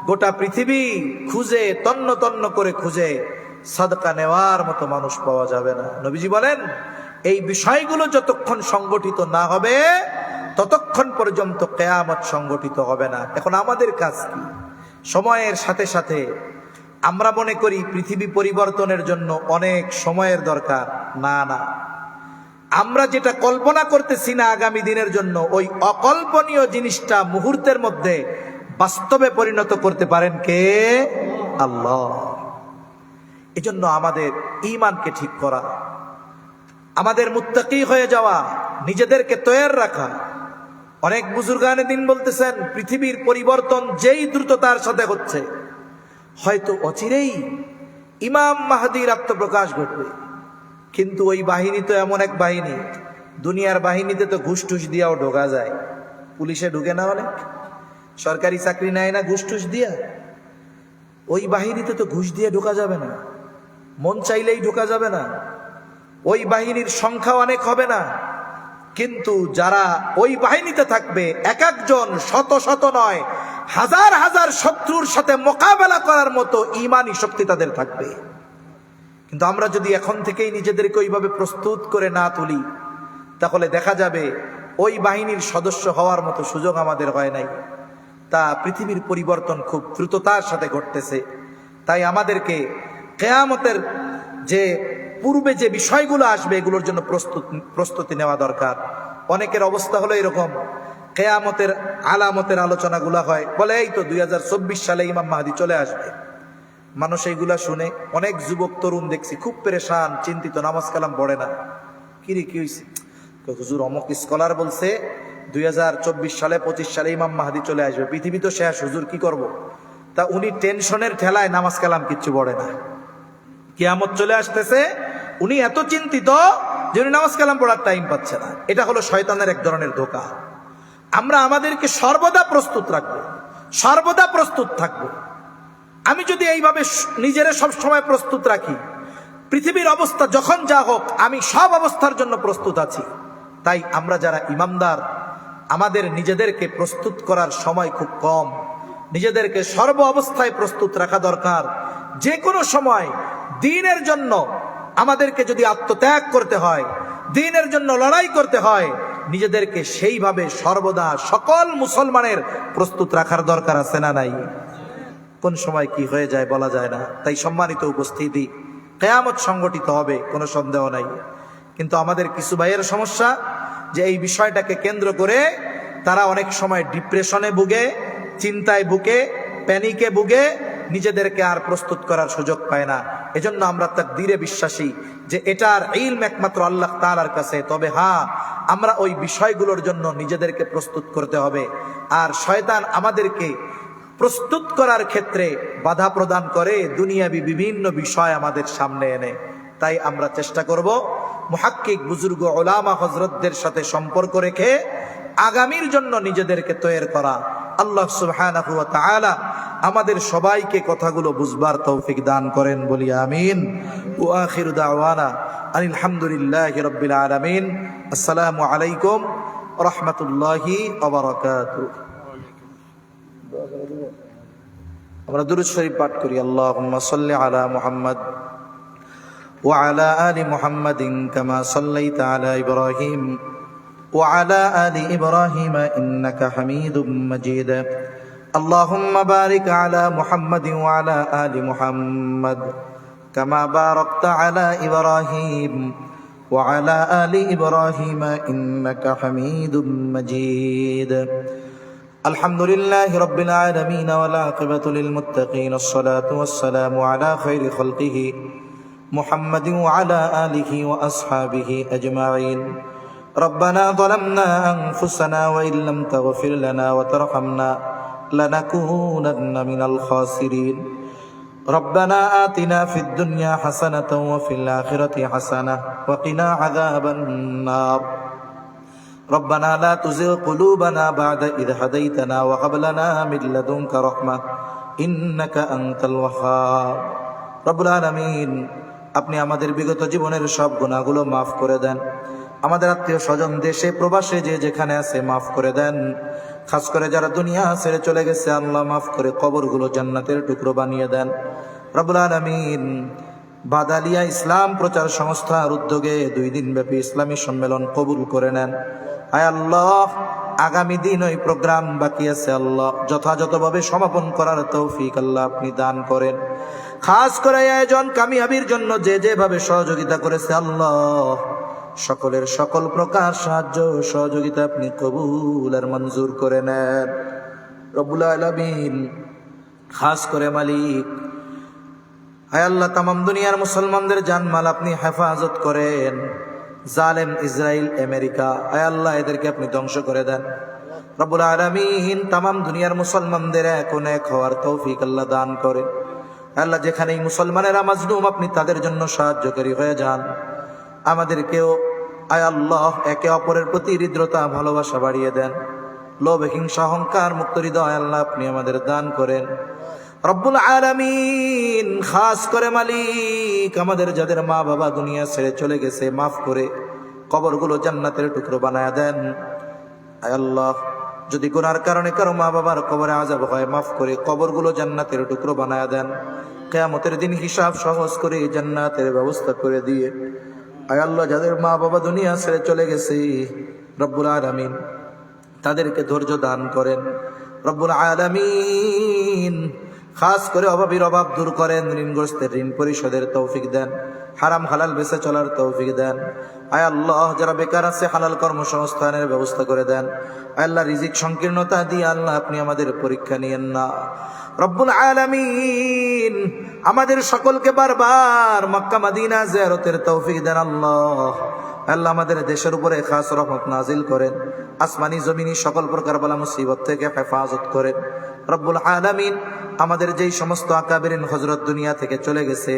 গোটা পৃথিবী খুঁজে তন্ন তন্ন করে খুঁজে সাদকা নেওয়ার মতো মানুষ পাওয়া যাবে না। নবীজি বলেন এই বিষয়গুলো যতক্ষণ সংগঠিত না হবে ততক্ষণ পর্যন্ত কিয়ামত সংগঠিত হবে না। এখন আমাদের কাজ কি? সময়ের সাথে সাথে আমরা মনে করি পৃথিবী পরিবর্তনের জন্য অনেক সময়ের দরকার। না না, আমরা যেটা কল্পনা করতেছি না আগামী দিনের জন্য, ওই অকল্পনীয় জিনিসটা মুহূর্তের মধ্যে বাস্তবে পরিণত করতে পারেন কে? আল্লাহ। এজন্য আমাদের ঈমানকে ঠিক করা, আমাদের মুত্তাকি হয়ে যাওয়া, নিজেদেরকে তৈয়ার রাখা। অনেক বুজুর্গানে দিন বলতেছেন পৃথিবীর পরিবর্তন যেই দ্রুততার সাথে হচ্ছে, হয়তো অচিরেই ইমাম মাহদীর আত্মপ্রকাশ ঘটবে। কিন্তু ওই বাহিনী তো এমন এক বাহিনী, দুনিয়ার বাহিনীতে তো ঘুষ টুস দিয়াও ঢোকা যায়। পুলিশে ঢুকে না, অনেক সরকারি চাকরি নেয় না ঘুষ টুস দিয়া। ওই বাহিনীতে তো ঘুষ দিয়ে ঢোকা যাবে না, মন চাইলেই ঢোকা যাবে না। ওই বাহিনীর সংখ্যা অনেক হবে না, কিন্তু যারা ওই বাহিনীতে থাকবে এক একজন শত শত নয়, হাজার হাজার শত্রুর সাথে মোকাবেলা করার মতো ঈমানি শক্তি তাদের থাকবে। কিন্তু আমরা যদি এখন থেকেই নিজেদেরকে ওইভাবে প্রস্তুত করে না তুলি, তাহলে দেখা যাবে ওই বাহিনীর সদস্য হওয়ার মতো সুযোগ আমাদের হয় নাই। তা পৃথিবীর পরিবর্তন খুব দ্রুততার সাথে ঘটতেছে। তাই আমাদেরকে কিয়ামতের যে পূর্বে যে বিষয়গুলো আসবে এগুলোর জন্য প্রস্তুতি নেওয়া দরকার। অনেকের অবস্থা হলো এরকম, কিয়ামতের আলামতের আলোচনাগুলো হয়, বলে এই তো 2024 সালে ইমাম মাহদী চলে আসবে। মানুষ এইগুলা শুনে, অনেক যুবক তরুণ দেখছি খুব পেরেশান, চিন্তিত, নামাজ কালাম পড়ে না। কিরে কি হয়েছে? হুজুর অমুক স্কলার বলছে 2024 সালে 25 সালে ইমাম মাহদী চলে আসবে, পৃথিবী তো শেষ, হুজুর কি করব? তা উনি টেনশনের ঠেলায় নামাজ কালাম কিচ্ছু পড়ে না। কিয়ামত চলে আসতেছে, উনি এত চিন্তিত যে উনি নামাজ কালাম পড়ার টাইম পাচ্ছে না। এটা হলো শয়তানের এক ধরনের ধোঁকা। আমরা আমাদেরকে সর্বদা প্রস্তুত রাখবো, সর্বদা প্রস্তুত থাকবো। আমি যদি এইভাবে নিজেরা সব সময় প্রস্তুত রাখি, পৃথিবীর অবস্থা যখন যা হোক আমি সব অবস্থার জন্য প্রস্তুত আছি। তাই আমরা যারা ইমানদার, আমাদের নিজেদেরকে প্রস্তুত করার সময় খুব কম, নিজেদেরকে সর্ব অবস্থায় প্রস্তুত রাখা দরকার। যে কোনো সময় দ্বীনের জন্য আমাদেরকে যদি আত্মত্যাগ করতে হয়, দ্বীনের জন্য লড়াই করতে হয়, নিজেদেরকে সেইভাবে সর্বদা সকল মুসলমানের প্রস্তুত রাখার দরকার আছে না নাই? কোন সময় কি হয়ে যায় বলা যায় না। তাই সম্মানিত উপস্থিতি, কিয়ামত সংগঠিত হবে, কোনো সন্দেহ নাই। কিন্তু আমাদের কিছু ভাইয়ের সমস্যা যে এই বিষয়টাকে কেন্দ্র করে তারা অনেক সময় ডিপ্রেশনে ভুগে, চিন্তায় ভুগে, প্যানিকে ভুগে, নিজেদেরকে আর প্রস্তুত করার সুযোগ পায় না। এজন্য আমরা তাকদীরে বিশ্বাসী যে এটার ইলম একমাত্র আল্লাহ তাআলার কাছে। তবে হ্যাঁ, আমরা ওই বিষয়গুলোর জন্য নিজেদেরকে প্রস্তুত করতে হবে। আর শয়তান আমাদেরকে প্রস্তুত করার ক্ষেত্রে বাধা প্রদান করে দুনিয়াবি বিভিন্ন বিষয় আমাদের সামনে এনে। তাই আমরা চেষ্টা করব মুহাক্কিক বুজুর্গ ওলামা হযরতদের সাথে সম্পর্ক রেখে আগামীর জন্য নিজেদেরকে তৈরি করা। আল্লাহ সুবহানাহু ওয়া তাআলা আমাদের সবাইকে কথাগুলো বুঝবার তৌফিক দান করেন, বলি আমিন। ওয়া আখিরু দাওয়ানা আনিল হামদুলিল্লাহি রাব্বিল আলামিন। আসসালামু আলাইকুম ওয়া রাহমাতুল্লাহি ওয়া বারাকাতুহু। আমরা দুরূদ শরীফ পাঠ করি। আল্লাহুম্মা সাল্লি আলা মুহাম্মাদ ওয়া আলা আলি মুহাম্মাদিন কামা সাল্লাইতা আলা ইব্রাহিম ওয়া আলা আলি ইব্রাহিম ইন্নাকা হামিদুম মাজিদ। আল্লাহুম্মা বারিক আলা মুহাম্মাদিন ওয়া আলা আলি মুহাম্মাদ কামা বারাকতা আলা ইব্রাহিম ওয়া আলা আলি ইব্রাহিম ইন্নাকা হামিদুম মাজিদ। আলহামদুলিল্লাহি রাব্বিল আলামিন ওয়াল আকিবাতু লিল মুত্তাকিন। আসসালাতু ওয়াসসালামু আলা খায়রি খালকিহি মুহাম্মাদিন ওয়া আলা আলিহি ওয়া আসহাবিহি আজমাইন। রব্বানা যালামনা আনফুসানা ওয়া ইল্লাম তাগফির লানা ওয়া তারহামনা লানাকুনান্না মিনাল খাসিরিন। রব্বানা আতিনা ফিদ দুনিয়া হাসানাতাও ওয়া ফিল আখিরাতি হাসানাহ ওয়া কিনা আযাবান নার। ربنا لا تزغ قلوبنا بعد إذ هديتنا وهب لنا من لدنك رحمة إنك أنت الوهاب। রব্বুল আলামিন, আপনি আমাদের বিগত জীবনের সব গুনাহগুলো মাফ করে দেন। আমাদের আত্মীয় স্বজন দেশে প্রবাসে যে যেখানে আছে মাফ করে দেন। খাস করে যারা দুনিয়া ছেড়ে চলে গেছে, আল্লাহ মাফ করে কবরগুলো জান্নাতের টুকরো বানিয়ে দেন। রব্বুল আলামিন, বাদালিয়া ইসলাম প্রচার সংস্থার উদ্যোগে 2 দিন ব্যাপী ইসলামী সম্মেলন কবুল করে নেন। আয় আল্লাহ, আগামী দিন ওই প্রোগ্রাম বাকি আছে, আল্লাহ যথাযথভাবে সমাপন করার তৌফিক আল্লাহ আপনি দান করেন। খাস করে আয়োজন কামিয়াবির জন্য যে যেভাবে সহযোগিতা করেছে, আল্লাহ সকলের সকল প্রকার সাহায্য সহযোগিতা আপনি কবুল আর মঞ্জুর করে নেন। রব্বুল আলামিন, খাস করে মালিক, আয় আল্লাহ তামাম দুনিয়ার মুসলমানদের জানমাল আপনি হেফাজত করেন। জালেম ইসরায়েল আমেরিকা, আয় আল্লাহ এদেরকে আপনি ধ্বংস করে দেন। রব্বুল আলামিন, তামাম দুনিয়ার মুসলমানদের এখন এক হওয়ার তৌফিক আল্লাহ দান করেন। আল্লাহ যেখানেই মুসলমানেরা মাজলুম, আপনি তাদের জন্য সাহায্যকারী হয়ে যান। আমাদেরকেও আয় আল্লাহ একে অপরের প্রতি হৃদ্রতা ভালোবাসা বাড়িয়ে দেন। লোভ হিংসা অহংকার মুক্ত হৃদয় আল্লাহ আপনি আমাদের দান করেন। রব্বুল আলামিন, খাস করে মালিক, আমাদের যাদের মা বাবা দুনিয়া ছেড়ে চলে গেছে মাফ করে কবরগুলো জান্নাতের টুকরো বানায়া দেন। আয় আল্লাহ, যদি গুনার কারণে কারো মা বাবার কবরে আযাব হয়, মাফ করে কবরগুলো জান্নাতের টুকরো বানায়া দেন। কিয়ামতের দিন হিসাব সহজ করে জান্নাতের ব্যবস্থা করে দিয়ে আয় আল্লাহ, যাদের মা বাবা দুনিয়া ছেড়ে চলে গেছে, রব্বুল আলামিন তাদেরকে ধৈর্য দান করেন। রব্বুল আলামিন, খাস করে অভাবীর অভাব দূর করেন, ঋণগ্রস্তের ঋণ পরিশোধের তৌফিক দেন, হারাম হালাল বেঁচে চলার তৌফিক দেন। আয় আল্লাহ, যারা বেকার আছে হালাল কর্মসংস্থানের ব্যবস্থা করে দেন। আয় আল্লাহ, রিজিক সংকীর্ণতা দিয়ে আল্লাহ আপনি আমাদের পরীক্ষা নিয়েন না। রব্বুল আলামিন, আমাদের সকলকে বারবার মক্কা মদিনা জিয়ারতের তৌফিক দেন। আল্লাহ আল্লাহ, আমাদের দেশের উপরে খাস রহমত নাজিল করেন। আসমানি জমিনি সকল প্রকার বালা মুসিবত থেকে হেফাজত করেন। রব্বুল আলামিন, আমাদের যেই সমস্ত আকাবিরিন হযরত দুনিয়া থেকে চলে গেছে,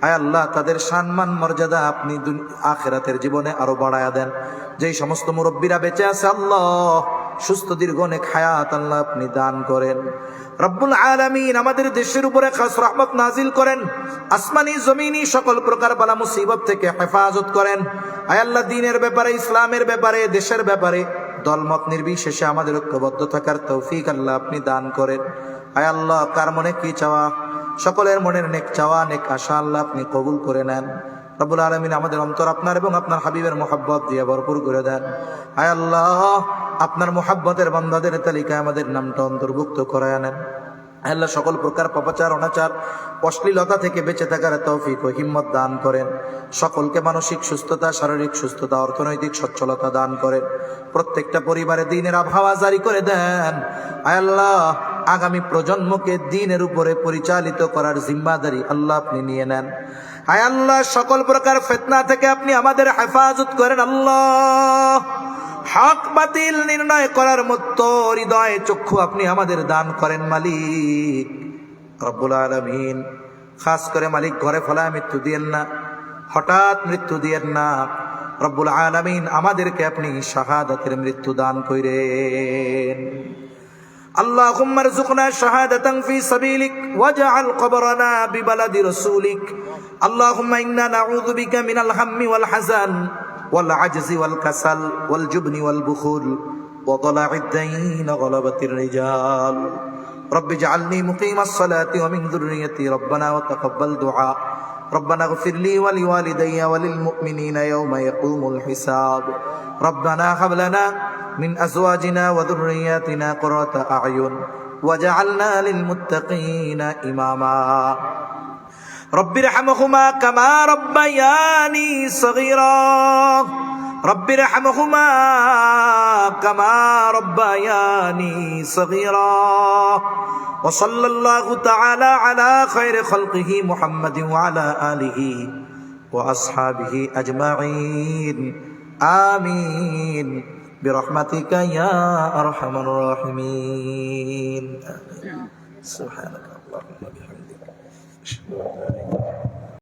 আয় আল্লাহ তাদের সম্মান মর্যাদা আপনি আখিরাতের জীবনে আরো বাড়ায়া দেন। যেই সমস্ত মুরব্বীরা বেঁচে আছে, আল্লাহ সুস্থ দীর্ঘ নেক হায়াত আল্লাহ আপনি দান করেন। রব্বুল আলামিন, আমাদের দেশের উপরে খাস রহমত নাজিল করেন। আসমানি জমিনি সকল প্রকার বালা মুসিবত থেকে হেফাজত করেন। আয় আল্লাহ, দ্বীনের ব্যাপারে, ইসলামের ব্যাপারে, দেশের ব্যাপারে দলমত নির্বিশেষে আমাদের ঐক্যবদ্ধ থাকার তৌফিক আল্লাহ আপনি দান করেন। আয় আল্লাহ, কার মনে কি চাওয়া, সকলের মনের নেক চাওয়া নেক আশা আল্লাহ আপনি কবুল করে নেন। রব্বুল আলামিন, আমাদের অন্তর আপনার এবং আপনার হাবিবের মুহাব্বত দিয়ে ভরপুর করে দেন। আয় আল্লাহ, আপনার মুহাব্বতের বান্দাদের তালিকায় আমাদের নামটা অন্তর্ভুক্ত করায় নেন। আল্লাহ, সকল প্রকার পাপাচার অনাচার অশ্লীলতা থেকে বেঁচে থাকার তৌফিক ও হিম্মত দান করেন। সকলকে মানসিক সুস্থতা, শারীরিক সুস্থতা, অর্থনৈতিক সচ্ছলতা দান করেন। প্রত্যেকটা পরিবারে দ্বীনের আবহাওয়া জারি করে দেন। আয় আল্লাহ, আগামী প্রজন্মকে দ্বীনের উপরে পরিচালিত করার জিম্মাদারি আল্লাহ আপনি নিয়ে নেন। আয় আল্লাহ, সকল প্রকার ফিতনা থেকে আপনি আমাদের হেফাজত করেন। আল্লাহ, হক বাতিল নির্ণয় করার মতো হৃদয় চক্ষু আপনি আমাদের দান করেন মালিক রব্বুল আলামিন। খাস করে মালিক, ঘরে ফলায় মৃত্যু দিয়েন না, হঠাৎ মৃত্যু দিয়েন না রব্বুল আলামিন। আমাদেরকে আপনি শাহাদাতের মৃত্যু দান করেন। আল্লাহুম্মা রযুকনা শাহাদাতান ফি সাবিলিক ওয়াজআল কবরনা বিবালাদি রাসূলিক। আল্লাহুম্মা ইন্না নাউযু বিকা মিনাল হাম্মি ওয়াল হাযান ওয়াল আজজি ওয়াল কাসাল ওয়াল জুবনি ওয়াল বুখুল ওয়া দালা'id দাইন ওয়া গলাবাতির রিজাল। রব্বি ইজআলনি মুকিমাস সালাতি ওয়া মিন যুররিয়্যতি রব্বানা ওয়া তাকাব্বাল দুআ। ربنا اغفر لي ولوالدي وللمؤمنين يوم يقوم الحساب. ربنا هب لنا من أزواجنا وذرياتنا قرة أعين وجعلنا للمتقين إماما. رب ارحمهما كما ربياني صغيرا. رب ارحمهما كما ربياني صغيرا. وصلى الله تعالى على خير خلقه محمد وعلى آله وأصحابه أجمعين. آمين برحمتك يا أرحم الراحمين. سبحانك اللهم وبحمدك.